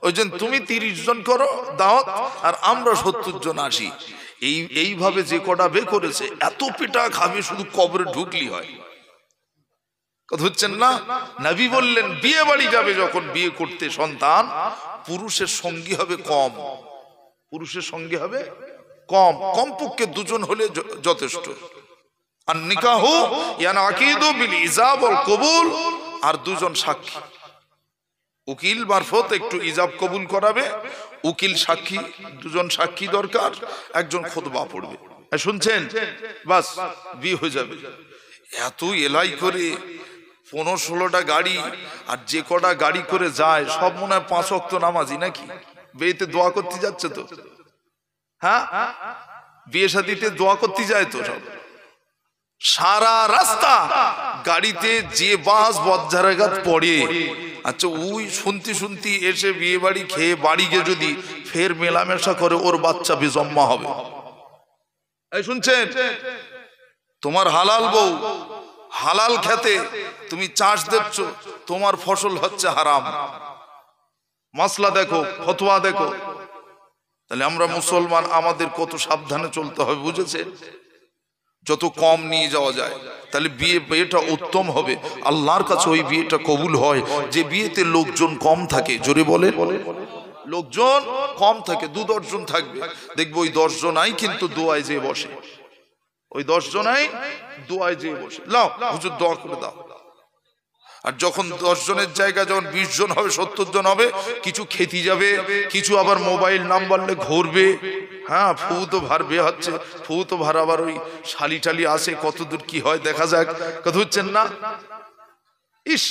ওই জন্য তুমি 30 জন করো দাওয়াত, আর আমরা 70 জন আসি। এইভাবে যে কটা বে করেছে, এত পিটা খাবে শুধু কবরে ঢুকলি হয়। কথা হচ্ছেন না? নবী বললেন, বিয়ে বাড়ি যাবে যখন বিয়ে করতে সন্তান, পুরুষের সঙ্গী হবে কম, পুরুষের সঙ্গী হবে কম, কমপক্ষে 2 জন হলে যথেষ্ট। আর নিকাহু ইয়ানাকিদু বিল ইজাব ওয়াল কবুল, আর 2 জন সাক্ষী, উকিল মারফত একটু ইজাব কবুল করাবে, উকিল সাক্ষী, 2 জন সাক্ষী দরকার, একজন খুতবা পড়বে। শুনছেন? বাস বিয়ে হয়ে যাবে। এত এলাই করে 15-16টা গাড়ি, আর যে কটা গাড়ি করে যায় সব মনে হয় 5 ওয়াক্ত নামাজি নাকি? বিয়েতে দোয়া করতে যাচ্ছে তো, হ্যাঁ বিয়ে শাদীতে দোয়া করতে যায় তো সব, সারা রাস্তা গাড়িতে যে বাস বজ্জারাঘাত পড়ে। আচ্ছা, ওই শুনতে শুনতে এসে বিয়ে বাড়ি খেয়ে বাড়ি গিয়ে যদি ফের মেলামেশা করে, ওর বাচ্চা বেজম্মা হবে। এই শুনছেন? তোমার হালাল বউ, হালাল খেতে তুমি চাষ দিচ্ছ, তোমার ফসল হচ্ছে হারাম। মাসলা দেখো, ফতোয়া দেখো। তাহলে আমরা মুসলমান, আমাদের কত সাবধানে চলতে হবে, বুঝেছে? যত কম নিয়ে যাওয়া যায়, তাহলে বিয়েটা উত্তম হবে, আল্লাহর কাছে ওই বিয়েটা কবুল হয় যে বিয়েতে লোকজন কম থাকে। জোরে বলেন, লোকজন কম থাকে, 2-10 জন থাকবে, দেখবো ওই 10 জনাই কিন্তু দোয়ায় যেয়ে বসে, ওই 10 জনাই দোয়ায় যেয়ে বসে, লাও হুজুর দোয়া করে দাও। আর যখন 10 জনের জায়গা যখন 20 জন হবে, 70 জন হবে, কিছু খেতে যাবে, কিছু আবার মোবাইল নাম্বারলে ঘুরবে। হ্যাঁ, ফু তো ভারবে হচ্ছে, ফু তো ভার আবার ওই শালি টালি আসে, কতদূর কি হয় দেখা যাক, কথা হচ্ছেন না। ইস,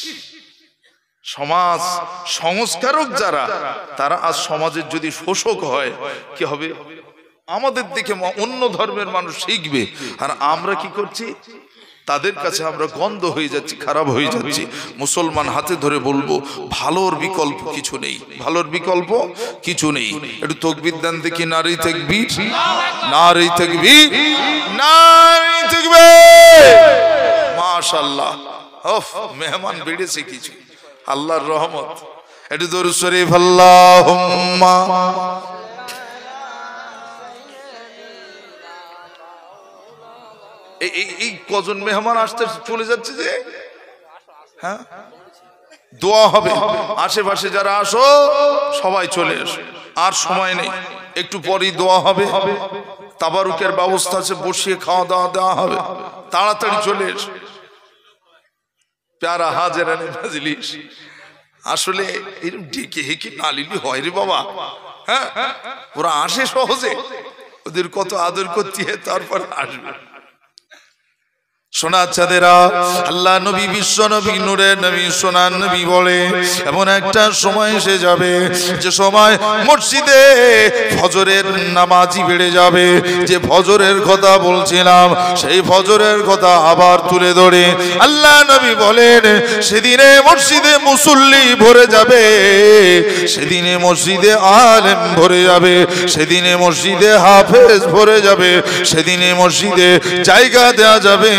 সমাজ সংস্কারক যারা, তারা আজ সমাজের যদি শোষক হয় কি হবে? আমাদের দেখে অন্য ধর্মের মানুষ শিখবে, আর আমরা কি করছি? তাদের কাছে আমরা গন্ধ হয়ে যাচ্ছি, খারাপ হয়ে যাচ্ছি। মুসলমান হাতে ধরে বলবো, ভালোর বিকল্প কিছু নেই, ভালোর বিকল্প কিছু নেই। একটু তাকবীর দেন দেখি, নারী তাকবীর, নারী তাকবীর, নারী তাকবীর। মাশাআল্লাহ, ওফ, মেহমান বেড়েছে কিছু, আল্লাহর রহমত। একটু দরুদ শরীফ, আল্লাহুম্মা। এই কজন মেহমান আসতে চলে যাচ্ছে যে, হ্যাঁ, দোয়া হবে, আশেপাশে যারা আসো সবাই চলে এসো, আর সময় নেই, একটু পরেই দোয়া হবে, তাবারুকের ব্যবস্থা আছে, বসিয়ে খাওয়া দাওয়া দেওয়া হবে, তাড়াতাড়ি চলে এসো। প্যারা হাজেরানে মাজলিস, আসলে এরকম ডেকে হেঁকে না নিলে হয় রে বাবা। হ্যাঁ, ওরা আসে সহজে, ওদের কত আদর করতে হয়, তারপর আসবে। সোনার চাঁদেরা, আল্লাহ নবী, বিশ্ব নবী, নূরের নবী, সোনার নবী বলে, এমন একটা সময় এসে যাবে যে সময় মসজিদে ফজরের নামাজি বেড়ে যাবে। যে ফজরের কথা বলছিলাম, সেই ফজরের কথা আবার তুলে ধরে আল্লাহ নবী বলেন, সেদিনে মসজিদে মুসল্লি ভরে যাবে, সেদিনে মসজিদে আলেম ভরে যাবে, সেদিনে মসজিদে হাফেজ ভরে যাবে, সেদিনে মসজিদে জায়গা দেওয়া যাবে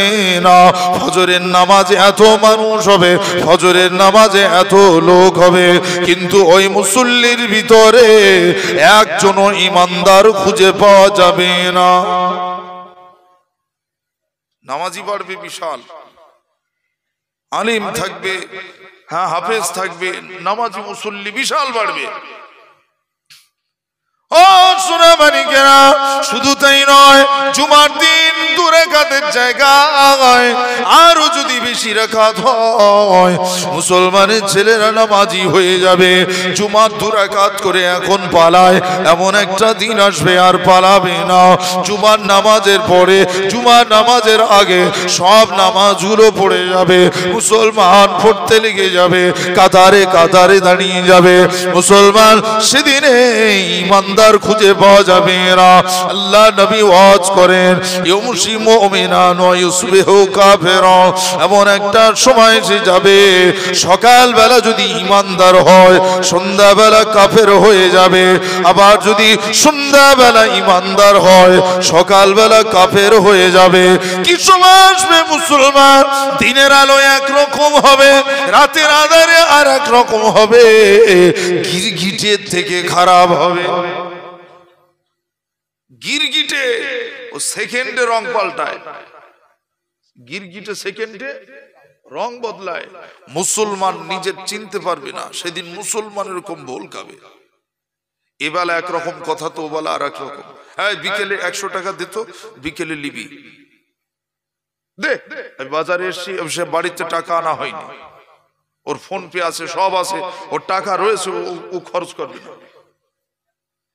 না। ফজরের নামাজে এত মানুষ হবে, ফজরের নামাজে এত লোক হবে, কিন্তু ওই মুসল্লির ভিতরে একজনও ইমানদার খুঁজে পাওয়া যাবে না। নামাজি বাড়বে বিশাল, আলিম থাকবে, হ্যাঁ, হাফেজ থাকবে, নামাজি মুসল্লি বিশাল বাড়বে। ও সোনা মানিকেরা, শুধু তাই নয়, জুমার দিন 2 রাকাতের জায়গায় আরো যদি বেশি রাকাত হয়, মুসলমানের ছেলেরা নামাজি হয়ে যাবে। জুমার 2 রাকাত করে এখন পালায়, এমন একটা দিন আসবে আর পালাবে না। জুমার নামাজের পরে, জুমার নামাজের আগে সব নামাজগুলো পড়ে যাবে, মুসলমান পড়তে লেগে যাবে, কাতারে কাতারে দাঁড়িয়ে যাবে। মুসলমান সেদিনে ইমানদার খুঁজে পাওয়া যাবে না। আল্লাহ নবী ওয়াজ করেন, ইউমসি মুমিনান ওয়া ইউসবিহু কাফিরা, এমন একটা সময় এসে যাবে, সকাল বেলা যদি ইমানদার হয়, সন্ধ্যা বেলা কাফের হয়ে যাবে। আবার যদি সন্ধ্যা বেলা ইমানদার হয়, সকাল বেলা কাফের হয়ে যাবে। কি সময় আসবে মুসলমান, দিনের আলো একরকম হবে, রাতের আঁধারে আর এক রকম হবে, গিরগিটের থেকে খারাপ হবে। গিরগিটে ও সেকেন্ডে রং পাল্টায়, গিরগিটে সেকেন্ডে রং বদলায়। মুসলমান নিজে চিনতে পারবে না, সেদিন মুসলমান এরকম ভুল খাবে। এবেলা একরকম কথা, তো ওবেলা আর এক রকম। হ্যাঁ, বিকেলে 100 টাকা দিত, বিকেলে লিবি দে, বাজারে এসছি, সে বাড়িতে টাকা আনা হয়নি, ওর ফোন পে আছে, সব আছে, ওর টাকা রয়েছে, ও খরচ করবে না।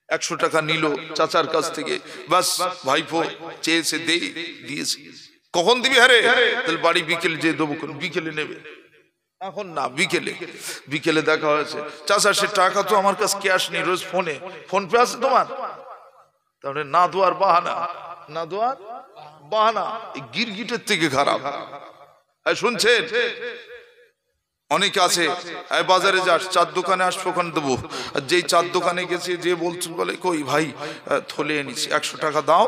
100 টাকা নিল চাচার কাছ থেকে, বাস ভাইপো চেয়েছে দিয়েছে। কখন দিবি? হ্যাঁ রে, তাহলে বাড়ি বিকেলে যে দেবো, বিকেলে নেবে, এখন না, বিকেলে দেখা হয়েছে, চাচা সে টাকা তো আমার কাছে ক্যাশ নেই, রোজ ফোন পে আছে তোমার, তাহলে না দোয়ার বাহানা, না দোয়ার বাহানা। এই গিরগিটের থেকে খারাপ। শুনছেন, অনেকে আছে, বাজারে যাস, চার দোকানে আসবো, ওখানে দেবো। আর যেই চার দোকানে গেছে, যে বলছে, বলে কই ভাই থলে এনেছি, 100 টাকা দাও,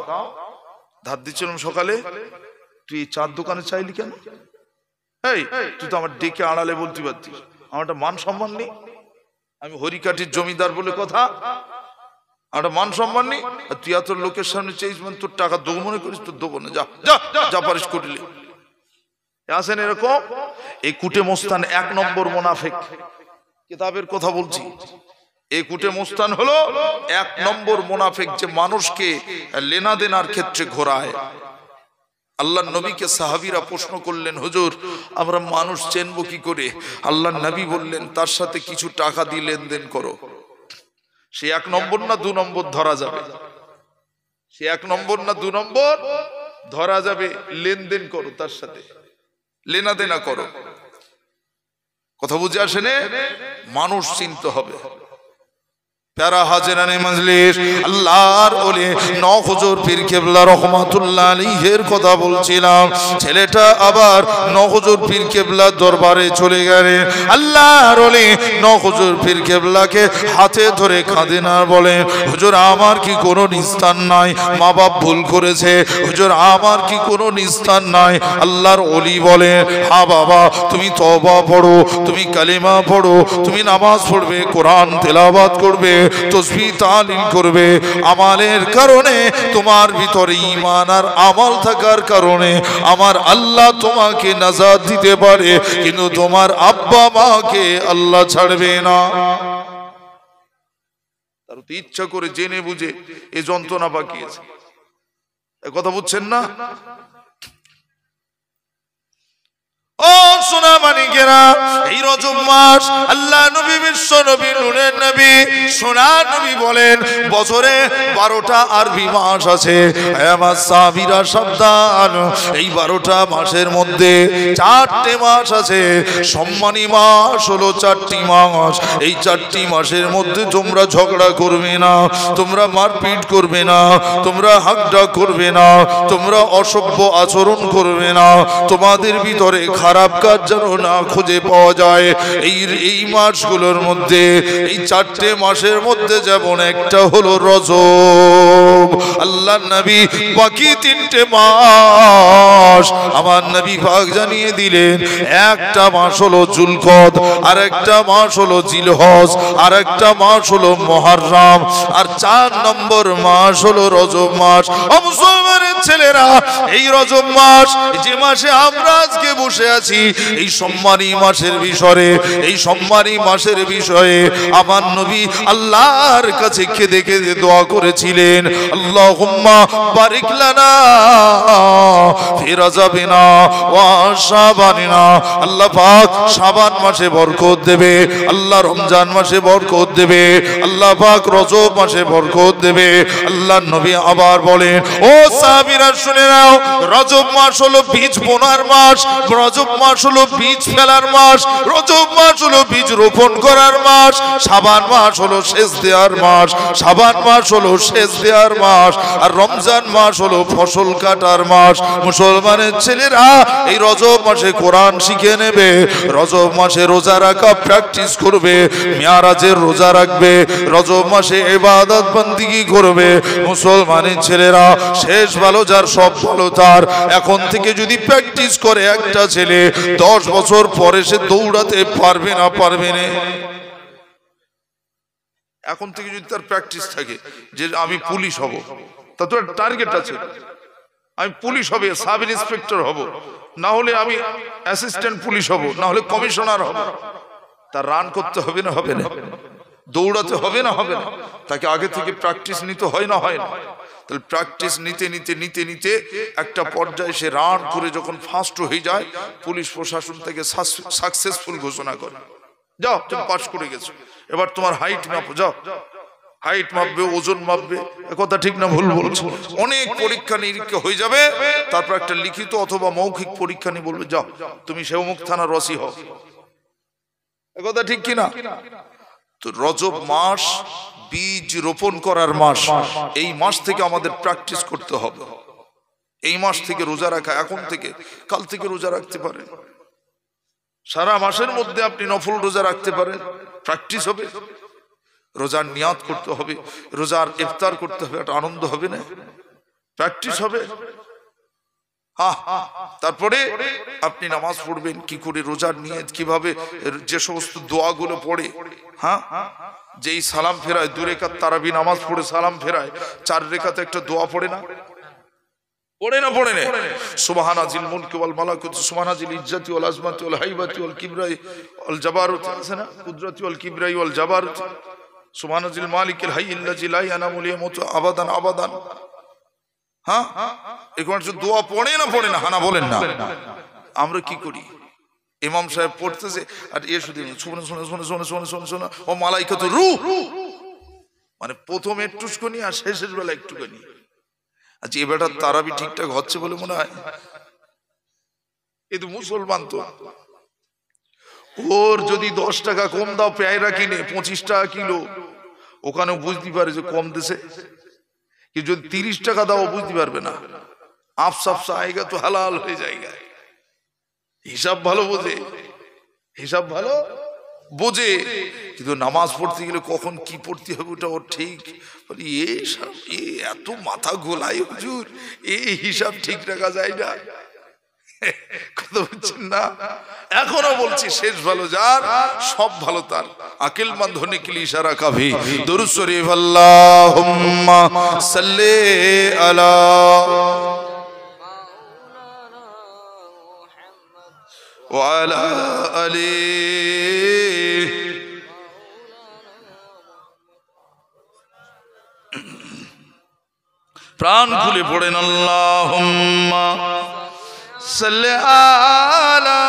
ধার দিচ্ছিলাম সকালে, তুই এই চার দোকানে চাইলি কেন? এই তুই তো আমার ডেকে আড়ালে বলতে পারতিস, আমার একটা মান সম্মান নেই, আমি হরিকাঠির জমিদার বলে কথা। একটা মান সম্মান নেই। আর তুই এত লোকের সামনে চেয়েছ মানে তোর টাকা দেবো মনে করিস, তোর দেবো না, যা যা যা পারিস করিলে। আছেন এরকম। এই কুটে মোস্তান 1 নম্বর মুনাফিক, কিতাবের কথা বলছি। এই কুটে মোস্তান হলো 1 নম্বর মুনাফিক, যে মানুষকে লেনা দেনার ক্ষেত্রে ঘোরায়। আল্লাহ নবীকে সাহাবীরা প্রশ্ন করলেন, হুজুর আমরা মানুষ চেনবো কি করে? আল্লাহ নবী বললেন, তার সাথে কিছু টাকা দিয়ে লেনদেন করো। সে 1 নম্বর না 2 নম্বর ধরা যাবে, সে 1 নম্বর না 2 নম্বর ধরা যাবে। লেনদেন করো, তার সাথে লেনা দেনা করো। কথা বুঝে আসে না? মানুষ চিনতে হবে। প্যারা হাজিরানে মজলিস, আল্লাহর ওলি নওহুজুর পীর কেবলা রহমাতুল্লাহ আলাইহির কথা বলছিলাম। ছেলেটা আবার নওহুজুর পীর কেবলা দরবারে চলে গেলেন। আল্লাহর ওলি নওহুজুর পীর কেবলাকে হাতে ধরে কাঁদেন আর বলেন, হুজুর আমার কি কোনো নিস্তার নাই? মা বাপ ভুল করেছে, হুজুর আমার কি কোনো নিস্তার নাই? আল্লাহর ওলি বলেন, হ্যাঁ বাবা, তুমি তওবা পড়ো, তুমি কালিমা পড়ো, তুমি নামাজ পড়বে, কোরআন তেলাওয়াত করবে, তসবিহ তালিল করবে। আমালের কারণে তোমার ভিতরে ঈমান আর আমল থাকার কারণে আমার আল্লাহ তোমাকে নাজাত দিতে পারে, কিন্তু তোমার আব্বা মাকে আল্লাহ ছাড়বে না। তার তো ইচ্ছা করে জেনে বুঝে এই যন্ত্রণা পাকিয়েছে। কথা বুঝছেন না? ও সোনা মানিকেরা, এই রজব মাস আল্লাহ নবী বিশ্ব নবী নূরের নবী সোনা নবী বলেন, বছরে 12টা আরবি মাস আছে। আমার সাহাবীরা সাবধান, এই 12টা মাসের মধ্যে 4টে মাস আছে। সম্মানী মাস হলো 4টি মাস। এই 4টি মাসের মধ্যে তোমরা ঝগড়া করবে না, তোমরা মারপিট করবে না, তোমরা হাগডা করবে না, তোমরা অসভ্য আচরণ করবে না, তোমাদের ভিতরে খারাপ কাজ যেন না খুঁজে পাওয়া যায়। এই মাসগুলোর মধ্যে, এই 4টে মাসের মধ্যে যেমন একটা হলো রজব, আল্লাহ নবী বাকি 3টে মাস আমার নবী পাক জানিয়ে দিলেন। একটা মাস হলো জুলকদ, আর একটা মাস হলো জিলহজ, আর একটা মাস হলো মুহররম, আর 4 নম্বর মাস হলো রজব মাস। ও মুসলমানের ছেলেরা, এই রজব মাস, যে মাসে আমরা আজকে বসে আছি, এই সম্মানী মাসের বিষয়ে, এই সম্মানী মাসের বিষয়ে আমার নবী আল্লাহর কাছে কেঁদে কেঁদে দোয়া করেছিলেন, আল্লাহুম্মা বারিক লানা ফি রাজাবিনা ওয়া শাবানিনা। আল্লাহ পাক শাবান মাসে বরকত দেবে, আল্লাহ রমজান মাসে বরকত দেবে, আল্লাহ পাক রজব মাসে বরকত দেবে। আল্লাহ নবী আবার বলেন, ও সাহাবীরা শুনে নাও, রজব মাস হলো বীজ বোনার মাস, রজব মাস হলো বীজ ফেলার মাস, রজব মাস হলো বীজ রোপণ করার মাস, শাবান মাস হলো সেচ দেওয়ার মাস, শাবান মাস হলো সেচ দেওয়ার মাস, আর রমজান মাস হলো ফসল কাটার মাস। মুসলমানের ছেলেরা এই রজব মাসে কোরআন শিখে নেবে, রজব মাসে রোজা রাখা প্র্যাকটিস করবে, মেয়ারাজের রোজা রাখবে, রজব মাসে ইবাদত বন্দেগী করবে। মুসলমানের ছেলেরা, শেষ ভালো যার সব ভালো তার। এখন থেকে যদি প্র্যাকটিস করে একটা ছেলে, 10 বছর পরে সে দৌড়াতে পারবে না, পারবে না। এখন থেকে যদি তার প্র্যাকটিস থাকে যে আমি পুলিশ হব, তা তোর টার্গেট আছে, আমি পুলিশ হবে, সাব ইন্সপেক্টর হব, না হলে আমি অ্যাসিস্ট্যান্ট পুলিশ হব, না হলে কমিশনার হব, তার রান করতে হবে না, হবে না, দৌড়াতে হবে না, হবে না। তাকে আগে থেকে প্র্যাকটিস নিতে হয় না, হয় না। তাহলে প্র্যাকটিস নিতে নিতে নিতে নিতে একটা পর্যায়ে সে রান করে যখন ফার্স্ট হয়ে যায়, পুলিশ প্রশাসন থেকে সাকসেসফুল ঘোষণা করে, যাও তুমি পাস করে গেছো, এবার তোমার হাইট মাপো, যাও হাইট মাপবে, ওজন মাপবে। কথা ঠিক না ভুল বলছো? অনেক পরীক্ষা নিরীক্ষা হয়ে যাবে, তারপর একটা লিখিত অথবা মৌখিক পরীক্ষা নিয়ে বলবে, যাও তুমি সেবমুখ থানার ওসি হও। কথা ঠিক কিনা? তো রজব মাস বীজ রোপণ করার মাস। এই মাস থেকে আমাদের প্র্যাকটিস করতে হবে। এই মাস থেকে রোজা রাখা, এখন থেকে, কাল থেকে রোজা রাখতে পারেন। সারা মাসের মধ্যে আপনি নফল রোজা রাখতে পারেন, প্র্যাকটিস হবে। রোজার নিয়াত করতে হবে, রোজার ইফতার করতে হবে, একটা আনন্দ হবে না, প্র্যাকটিস হবে। তারপরে আপনি নামাজ পড়বেন কি করে, রোজার নিয়ত কিভাবে, যে সমস্ত দোয়াগুলো পড়ে, যেই সালাম ফেরায় 2 রাকাত তারাবি নামাজ পড়ে সালাম ফেরায় 4 রাকাতে একটা দোয়া পড়ে না, পড়ে না সুবহানাজিল মুলকি ওয়াল মালাকুত সুবহানাজিল ইজ্জতি ওয়াল আজমাতি ওয়াল হাইবাতি ওয়াল কিবরাই ওয়াল জাবারুত, আছে না, কুদরতি ওয়াল কিবরাই ওয়াল জাবারুত, সুবহানাজিল মালিকিল হাইয়িল লাযী লা ইয়ানামু ওয়া ইয়ামুতু আবাদান আবাদান। এখন দোয়া পড়ে না, হানা বলেন না। আমরা কি করি, ইমাম সাহেব পড়তেছে আর এ শুধু শুনে শুনে শুনে শুনে শুনে শুনে শুনে ও মালাইকাতু রূহ, মানে প্রথমে একটুখানি আর শেষের বেলা একটুখানি। আচ্ছা এ বেটার তারাবি ঠিকঠাক হচ্ছে বলে মনে হয়? এ তো মুসলমান, তো ওর যদি 10 টাকা কম দাও পেয়ারা কিনে 25 টাকা কিলো, ওখানেও বুঝতে পারে যে কম দেশে। कि जो 30 টাকা দাও বুঝতে পারবে না, আফসাফসা আয়েগা তো হালাল হয়ে যায়গা। হিসাব ভালো বোঝে, কিন্তু নামাজ পড়তে গেলে কখন কি পড়তে হবে ওটা ওর ঠিক, এত মাথা গোলায় হুজুর, এই হিসাব ঠিক রাখা যায় না। কথা বুঝছেন না? এখনো বলছি শেষ ভালো যার, সব ভালো তার। আকিলমন্দ होने के लिए इशारा का भी दुरूद शरीफ अल्लाहुम्मा सल्ली अला व अला अली प्राण खुले पड़ेन अल्लाहुम्मा सल्ली अला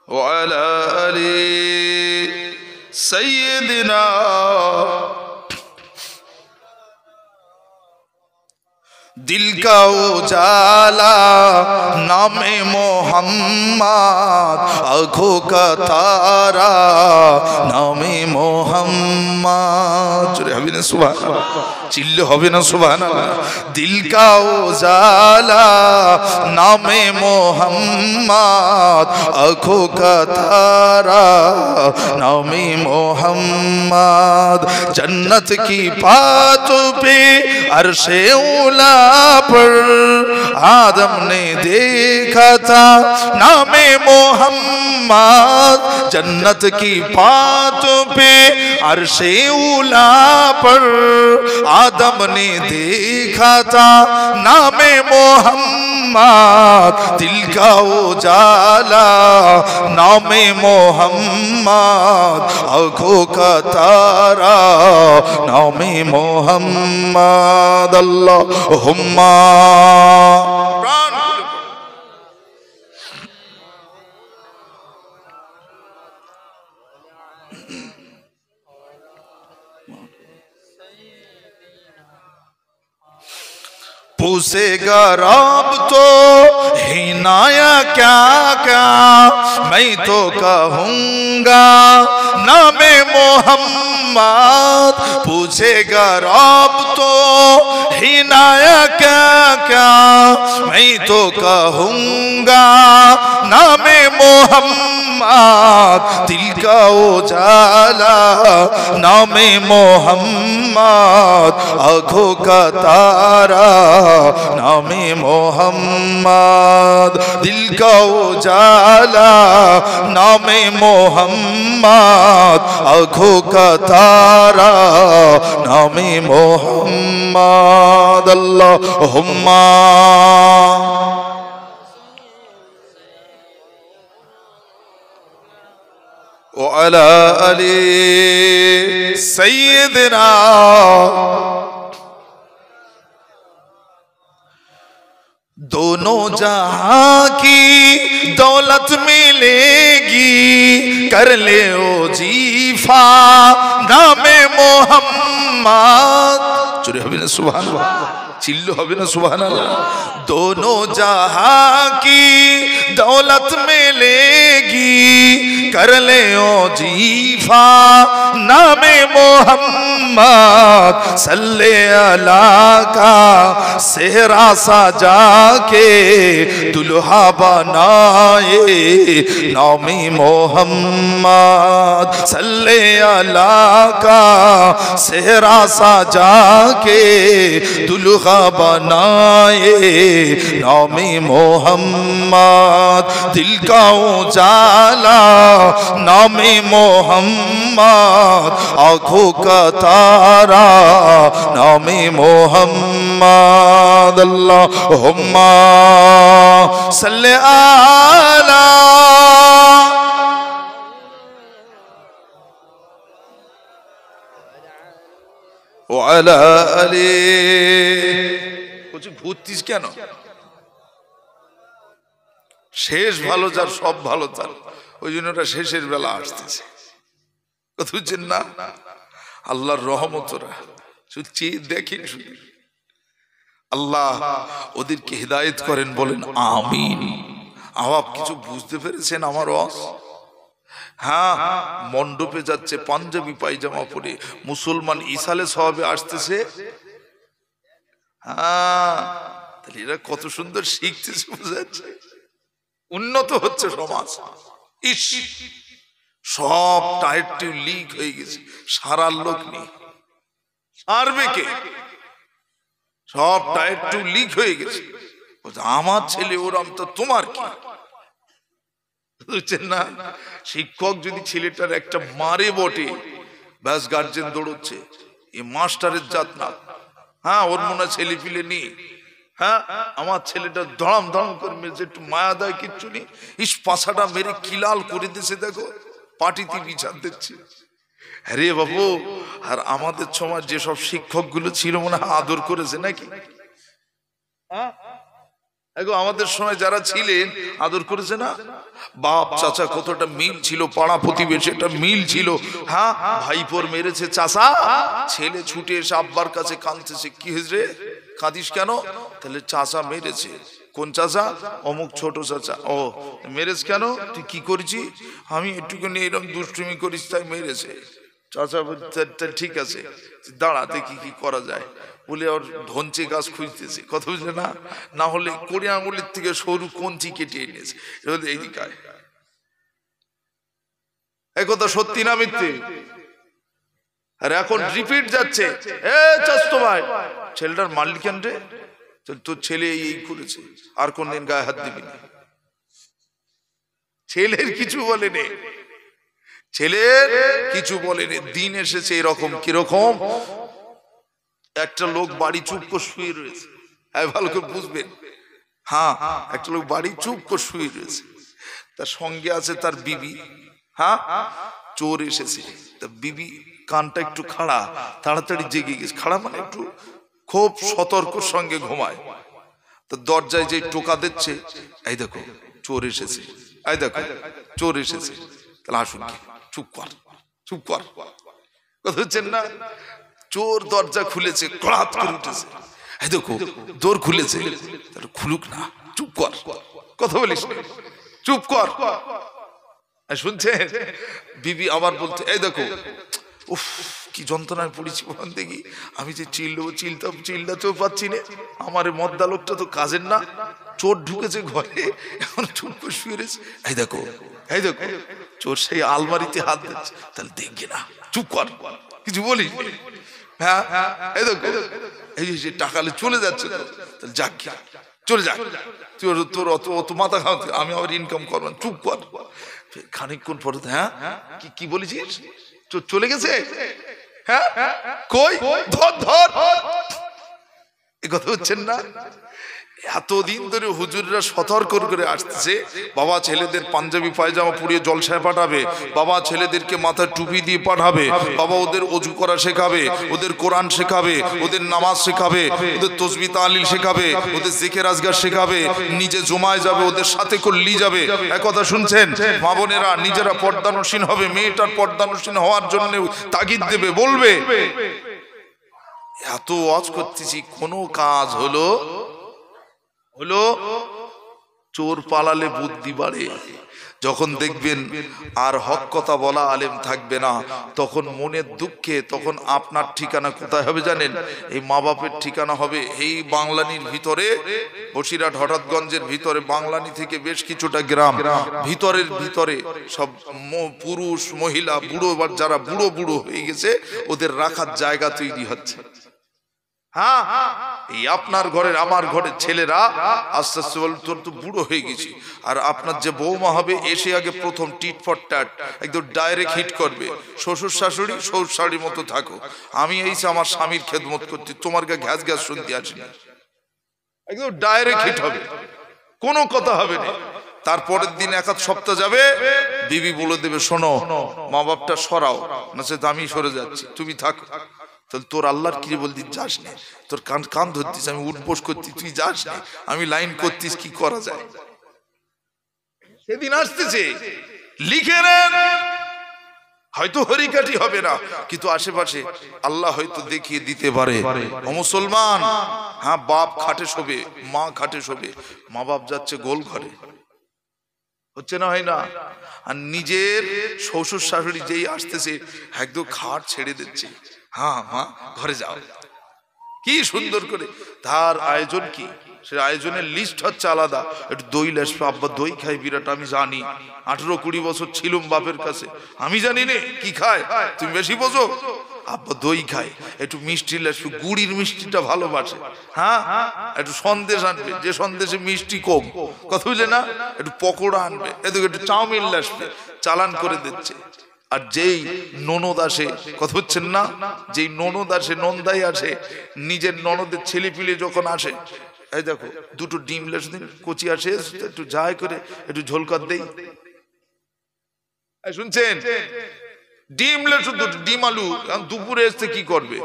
व अला अली सय्यिदिना। दिल का उजाला नामे मोहम्मद, आँखों का तारा नामे मोहम्मद। जोरे हबी ना सुभान अल्लाह, चिल्ले हबी ना सुभान अल्लाह। दिल का उजाला नामे मोहम्मद, आँखों का तारा नामे मोहम्मद। जन्नत की बातों पे अर्शे उला पर आदम ने देखा था नामे मोहम्मद। जन्नत की बातों पे अर्शे उला पर आदम ने देखा था नामे मोहम्मद। दिल का उजाला नामे मोहम्मद, आँखों का तारा नामे मोहम्मद। अल्लाहुम्मा पूछेगा रब तो हिनाया क्या क्या, मैं तो कहूँगा नामे मोहम्मद। पूछेगा रब तो हिनाया क्या क्या, मैं तो कहूँगा नामे मोहम्मद। दिल का उजाला नामे मोहम्मद, आँखों का तारा नामे मोहम्मद। दिल का उजाला नामे मोहम्मद, आँखों का तारा नामे मोहम्मद। अल्लाहुम्मा व अला अली सय्यिदिना। दोनों जहां की दौलत मिलेगी, कर ले ओ जीफा नामे मोहम्मद। चुरे हबी ना सुभान अल्लाह, चिल्लो हबी ना सुभान अल्लाह। दोनों जहां की दौलत मिलेगी, कर ले ओ जीफा नामे मोहम्मद सल्ले अला का सेहरा सजा के दुल्हा बनाए नामे मोहम्मद सल्ले अला का सेहरा सजा के दुल्हा बनाए नामे मोहम्मद दिल का उजाला नामे मोहम्मद आँखों का तारा नामे मोहम्मद अल्लाहुम्मा सल्ले अला व अला आले कुछ ঘুরতিস কেন শেষ ভালো যার সব ভালো তার ওই জন্য ওটা শেষের বেলা আসতেছে কথা বুঝছেন না আল্লাহর রহমতরা শুধু চেয়ে দেখেন শুধু আল্লাহ ওদেরকে হিদায়েত করেন বলেন আমিন আওয়াজ কিছু বুঝতে পেরেছেন আমার ওয়াজ হ্যাঁ মণ্ডপে যাচ্ছে পাঞ্জাবি পায়জামা পরে মুসলমান ইসালে সওয়াবে আসতেছে হ্যাঁ তাহলে এরা কত সুন্দর শিখতেছে বোঝা যাচ্ছে উন্নত হচ্ছে সমাজ ইস সব টায়ার টিউব লিক হয়ে গেছে সারার লোক নেই সারবে কে সব টায়ার টিউব লিক হয়ে গেছে আমার ছেলে ওরম তো তোমার কি বুঝছেন না শিক্ষক যদি ছেলেটার একটা মারে বটে ব্যাস গার্জেন দৌড়চ্ছে এ মাস্টারের জাত না হ্যাঁ ওর মনে ছেলে পিলে নেই হ্যাঁ আমার ছেলেটা ধড়াম ধড়াম করে মেরেছে একটু মায়া দেয় কিচ্ছু নেই ইস পাছাটা মেরে কিলাল করে দিয়েছে দেখো পাটিতে বিছান দিচ্ছে আরে বাবু আর আমাদের সময় যেসব শিক্ষক গুলো ছিল মনে হয় আদর করেছে নাকি আমাদের সময় যারা ছিলেন আদর করেছে না বাপ চাচা কতটা মিল ছিল পাড়া প্রতিবেশী একটা মিল ছিল হ্যাঁ ভাইপোর মেরেছে চাচা ছেলে ছুটে এসে আব্বার কাছে কাঁদতেছে কি হয়েছে কাঁদিস কেন তাহলে চাচা মেরেছে কোন চাচা অমুক ছোট চাচা ও মেরেছ কেন তুই কি করেছি আমি একটুখানি এরকম দুষ্টুমি করিস তাই মেরেছে চাচা ঠিক আছে দাঁড়াতে কি কি করা যায় বলে ওর ধনচে গাছ খুঁজতেছে কথা বুঝলে না না হলে কোড়ি আঙুলের থেকে সরু কঞ্চি কেটে এনেছে এইদিকে এই কথা সত্যি না মিথ্যে আর এখন রিপিট যাচ্ছে এ চাচতো ভাই ছেলেটার মারলি কেন রে তোর ছেলে এই করেছে আর কোনদিন গায়ে হাত দিবি না ছেলের কিছু বলেনি ছেলের কিছু বলেনি দিন এসেছে এরকম কিরকম একটা লোক বাড়ি চুপ করে শুয়ে রয়েছে ভালো করে বুঝবেন হ্যাঁ একটা লোক বাড়ি চুপ করে শুয়ে রয়েছে তার সঙ্গে আছে তার বিবি হ্যাঁ চোর এসেছে তা বিবি কানটা একটু খাড়া তাড়াতাড়ি জেগে গেছে খাড়া মানে একটু খুব সতর্ক সঙ্গে ঘুমায় তো দরজায় যে টোকা দিচ্ছে এই দেখো চোর এসেছে এই দেখো চোর এসেছে তাহলে আসুন চুপ কর চুপ কর কথা হচ্ছেন না চোর দরজা খুলেছে কড়াত করে উঠেছে এই দেখো দোর খুলেছে তাহলে খুলুক না চুপ কর কথা বলিস চুপ কর শুনছে বিবি আবার বলছে এই দেখো উফ কি যন্ত্রণায় পড়েছি ওখান থেকে আমি যে চিল্লাতেও পাচ্ছি না আমার মদ্দা লোকটা তো কাজের না চোর ঢুকেছে ঘরে এখন চুপ করে শুয়ে রয়েছে এই দেখো চোর সেই আলমারিতে হাত দিচ্ছে তাহলে দেখি না চুপ কর কিছু বলিস হ্যাঁ এই দেখো এই যে টাকালে চলে যাচ্ছে তাহলে যাক চলে যাক তোর অত মাথা খাওয়া আমি আবার ইনকাম করবো চুপ কর খানিকক্ষণ পরে হ্যাঁ কি বলেছিস চলে গেছে হ্যাঁ কই ধর এ কথা হচ্ছেন না এতদিন ধরে হুজুররা সতর্ক করে আসতেছে বাবা ছেলেদের পাঞ্জাবি পায়জামা পরিয়ে জলসায় পাঠাবে বাবা ছেলেদেরকে মাথায় টুপি দিয়ে পাঠাবে বাবা ওদের অজু করা শেখাবে ওদের কোরআন শেখাবে ওদের নামাজ শেখাবে ওদের তসবিহ তাহলিল শেখাবে ওদের জিকির আজগার শেখাবে নিজে জমায় যাবে ওদের সাথে করলি যাবে এক কথা শুনছেন মা বোনেরা নিজেরা পর্দানসীন হবে মেয়েটার পর্দানসীন হওয়ার জন্য তাগিদ দেবে বলবে এত ওয়াজ করতেছি কোনো কাজ হলো চোর পালালে বুদ্ধি বাড়ে যখন দেখবেন আর হক কথা বলা আলেম থাকবে না, তখন মনের দুঃখে তখন আপনার ঠিকানা কোথায় হবে জানেন? এই মা বাপের ঠিকানা হবে এই বাংলানির ভিতরে, বসিরহাট হঠাৎগঞ্জের ভিতরে, বাংলানি থেকে বেশ কিছুটা গ্রাম ভিতরের ভিতরে সব পুরুষ মহিলা বুড়ো, যারা বুড়ো বুড়ো হয়ে গেছে ওদের রাখার জায়গা তৈরি হচ্ছে। হ্যাঁ, এই আপনার ঘরের আমার ঘরের ছেলেরা আস্তে আস্তে বল তোর তো বুড়ো হয়ে গেছি, আর আপনার যে বৌমা হবে এসে আগে প্রথম টিট ফর ট্যাট একদম ডাইরেক্ট হিট করবে, শ্বশুর শাশুড়ি শ্বশুর শাড়ির মতো থাকো, আমি এইসে আমার স্বামীর খেদমত করছি, তোমার গা ঘ্যাস ঘ্যাস শুনতে আসি না, একদম ডাইরেক্ট হিট হবে, কোনো কথা হবে না। তারপরের দিন এক আধ সপ্তাহ যাবে, বিবি বলে দেবে শোনো মা বাপটা সরাও, না সে আমি সরে যাচ্ছি, তুমি থাকো। তাহলে তোর আল্লাহর কি বলতি, যাস না, তোর কান ধরতিস, আমি উঠবোস করছি, তুই যাস না, আমি লাইন করতিস, কি করা যায়? সেদিন আসতেছে, লিখে নেন, হয়তো হরিকাঠি হবে না, কিন্তু আশেপাশে আল্লাহ হয়তো দেখিয়ে দিতে পারে। ও মুসলমান, হ্যাঁ বাপ খাটে শোবে, মা খাটে শোবে, মা বাপ যাচ্ছে গোল ঘরে, হচ্ছে না, হয় না? আর নিজের শ্বশুর শাশুড়ি যেই আসতেছে একদম খাট ছেড়ে দিচ্ছে, হ্যাঁ মা ঘরে যাও, কি সুন্দর করে তার আয়োজন, কি সে আয়োজনের লিস্ট হচ্ছে আলাদা। একটু দই লেসবে, আব্বা দই খাই বিরাট, আমি জানি, 18-20 বছর ছিলুম বাপের কাছে, আমি জানি নে কি খায়, তুমি বেশি বোঝো। আব্বা দই খায়, একটু মিষ্টি লেসবে, গুড়ির মিষ্টিটা ভালোবাসে, হ্যাঁ একটু সন্দেশ আনবে, যে সন্দেশে মিষ্টি কম, কথা বুঝলে না, একটু পকোড়া আনবে, এদিকে একটু চাউমিন লেসবে, চালান করে দিচ্ছে। আর যেই ননদ আসে, কথা হচ্ছেন না, যেই ননদ আসে, নন্দাই আসে, নিজের ননদের ছেলে পিলে যখন আসে, এই দেখো দুটো ডিম লেস দিন, কচি আসে, একটু যাই করে একটু ঝোলকার দেই, শুনছেন, ডিম লেস দুটো, ডিম আলু, দুপুরে এসে কি করবে?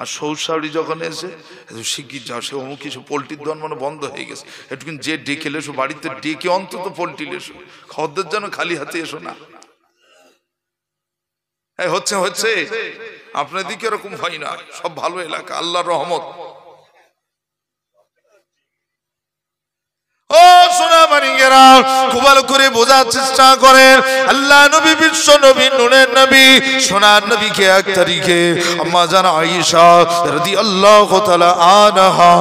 আর সৌসাউরি যখন এসে শিগগির যাও, সে অমুক কিছু পোলট্রির দোকান মানে বন্ধ হয়ে গেছে, একটু কিন্তু যে ডেকে লেসো, বাড়িতে ডেকে অন্তত পোলট্রি লেসো, খদ্দের যেন খালি হাতে এসো না। হচ্ছে হচ্ছে আপনার দিকে এরকম হয় না, সব ভালো এলাকা, আল্লাহর রহমত। ও সোনা মানিকেরা, খুব ভালো করে বোঝার চেষ্টা করেন, আল্লাহ নবী বিশ্ব নবী নূরের নবী সোনার নবীকে 1 তারিখে আম্মা জান আয়েশা রাদিয়াল্লাহু তাআলা আনহা,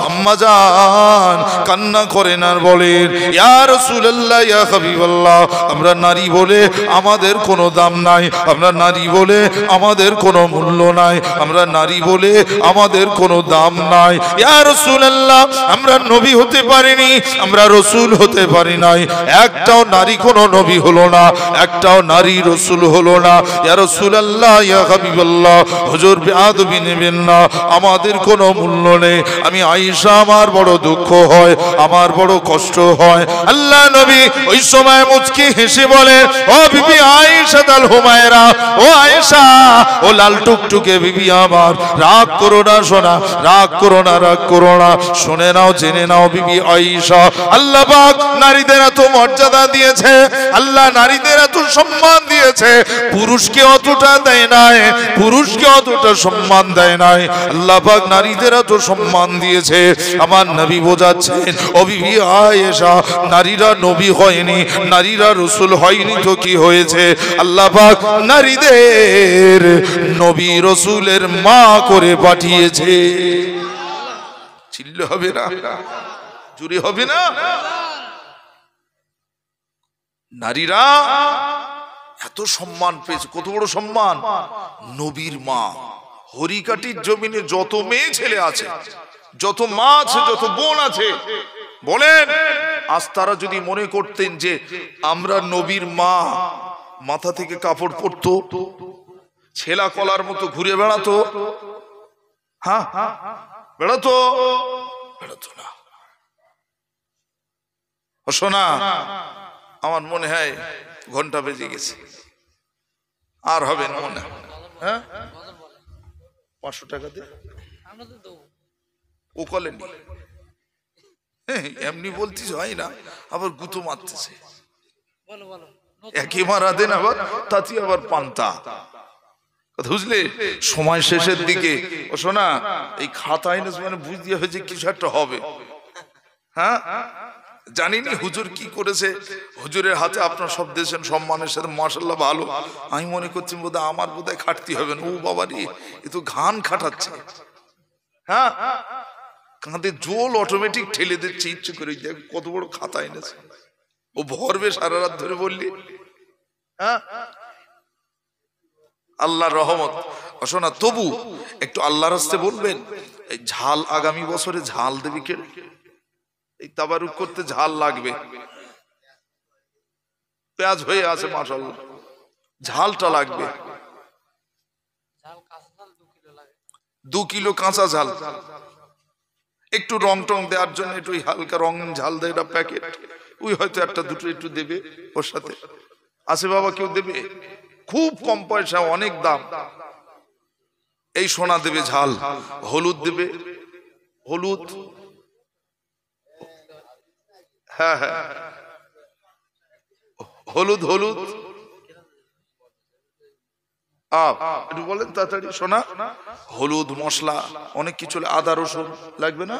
আম্মা জান কান্না করেন আর বলেন, ইয়া রাসূলুল্লাহ, ইয়া হাবিবাল্লাহ, আমরা নারী বলে আমাদের কোনো দাম নাই, আমরা নারী বলে আমাদের কোনো মূল্য নাই, আমরা নারী বলে আমাদের কোনো দাম নাই, ইয়া রাসূলুল্লাহ, আমরা নবী হতে পারিনি, আমরা রসুল হতে পারি নাই, একটাও নারী কোনো নবী হলো না, একটাও নারী রসুল হলো না, ইয়া রাসূলুল্লাহ, ইয়া হাবিবাল্লাহ, হুজুর বেয়াদবি নেবেন না, আমাদের কোনো মূল্য নেই। আমি আয়েশা, আমার বড় দুঃখ হয়, আমার বড় কষ্ট হয়। আল্লাহ নবী ওই সময় মুচকি হেসে বলে, ও বিবি আয়েশা আল হুমায়রা, ও আয়েশা, ও লাল টুকটুকে বিবি আমার, রাগ করো না সোনা, রাগ করো না, রাগ করো না, শুনে নাও, জেনে নাও বিবি আয়েশা, আল্লাহ পাক নারীদের এত মর্যাদা দিয়েছে, আল্লাহ নারীদের এত সম্মান দিয়েছে, পুরুষকে অতটা দেয় নাই, পুরুষকে অতটা সম্মান দেয় নাই, আল্লাহ পাক নারীদের এত সম্মান দিয়েছে। আমার নবী বোঝাচ্ছেন, ও বিবি আয়েশা, নারীরা নবী হয়নি, নারীরা রাসূল হয়নি তো কি হয়েছে, আল্লাহ পাক নারীদের নবী রাসূলের মা করে পাঠিয়েছে। চিল্লে হবে না, চুরি হবে না? নারীরা এত সম্মান পেয়েছে, কত বড় সম্মান, নবীর মা। হরিকাটির জমিনে যত মেয়ে ছেলে আছে, যত মা আছে, যত বোন আছে, বলেন আজ তারা যদি মনে করতেন যে আমরা নবীর মা, মাথা থেকে কাপড় পরতো, ছেলা কলার মতো ঘুরে বেড়াতো, হ্যাঁ বেড়াতো, বেড়াতো না। শোনা, আমার মনে হয় ঘন্টা বেজে গেছে, আর হবে না মনে হয়, হ্যাঁ 500 টাকা দিয়ে ও কলেন, এমনি বলতিস হয় না, আবার গুতো মারতেছে, একই মারা দেন, আবার তাতে আবার পান্তা, বুঝলে? সময় শেষের দিকে ও শোনা, এই খাতা আইনে মানে বুঝ দিয়ে হয়েছে কিছু একটা হবে, হ্যাঁ জানিনি হুজুর কি করেছে, হুজুরের হাতে আপনার সব দিয়েছেন সম্মানের সাথে, মাশাআল্লাহ ভালো। আমি মনে করছি বোধহয় আমার বোধহয় খাটতে হবে না। ও বাবারি, এ তো ঘান খাটাচ্ছে। হ্যাঁ, কাঁধে জোল অটোমেটিক ঠেলে দিচ্ছে ইচ্ছে করে। দেখ কত বড় খাতা এনেছে, ও ভরবে সারা রাত ধরে বললি। হ্যাঁ, আল্লাহর রহমত। শোনা, তবু একটু আল্লাহর রাস্তে বলবেন। এই ঝাল আগামী বছরে ঝাল দেবে কে? এই তাবারুক করতে ঝাল লাগবে। পেঁয়াজ হয়ে আছে মাশাআল্লাহ, ঝালটা লাগবে। 2 কিলো কাঁচা ঝাল, একটু রং টং দেওয়ার জন্য একটু হালকা রং ঝাল দেয় এটা প্যাকেট, ওই হয়তো একটা দুটো একটু দেবে ওর সাথে। আছে বাবা কেউ দেবে? খুব কম পয়সা, অনেক দাম। এই সোনা দেবে ঝাল, হলুদ দেবে, হলুদ। হ্যাঁ হ্যাঁ, হলুদ হলুদ একটু বলেন তাড়াতাড়ি। সোনা হলুদ, মশলা অনেক কিছু, আদা রসুন লাগবে না?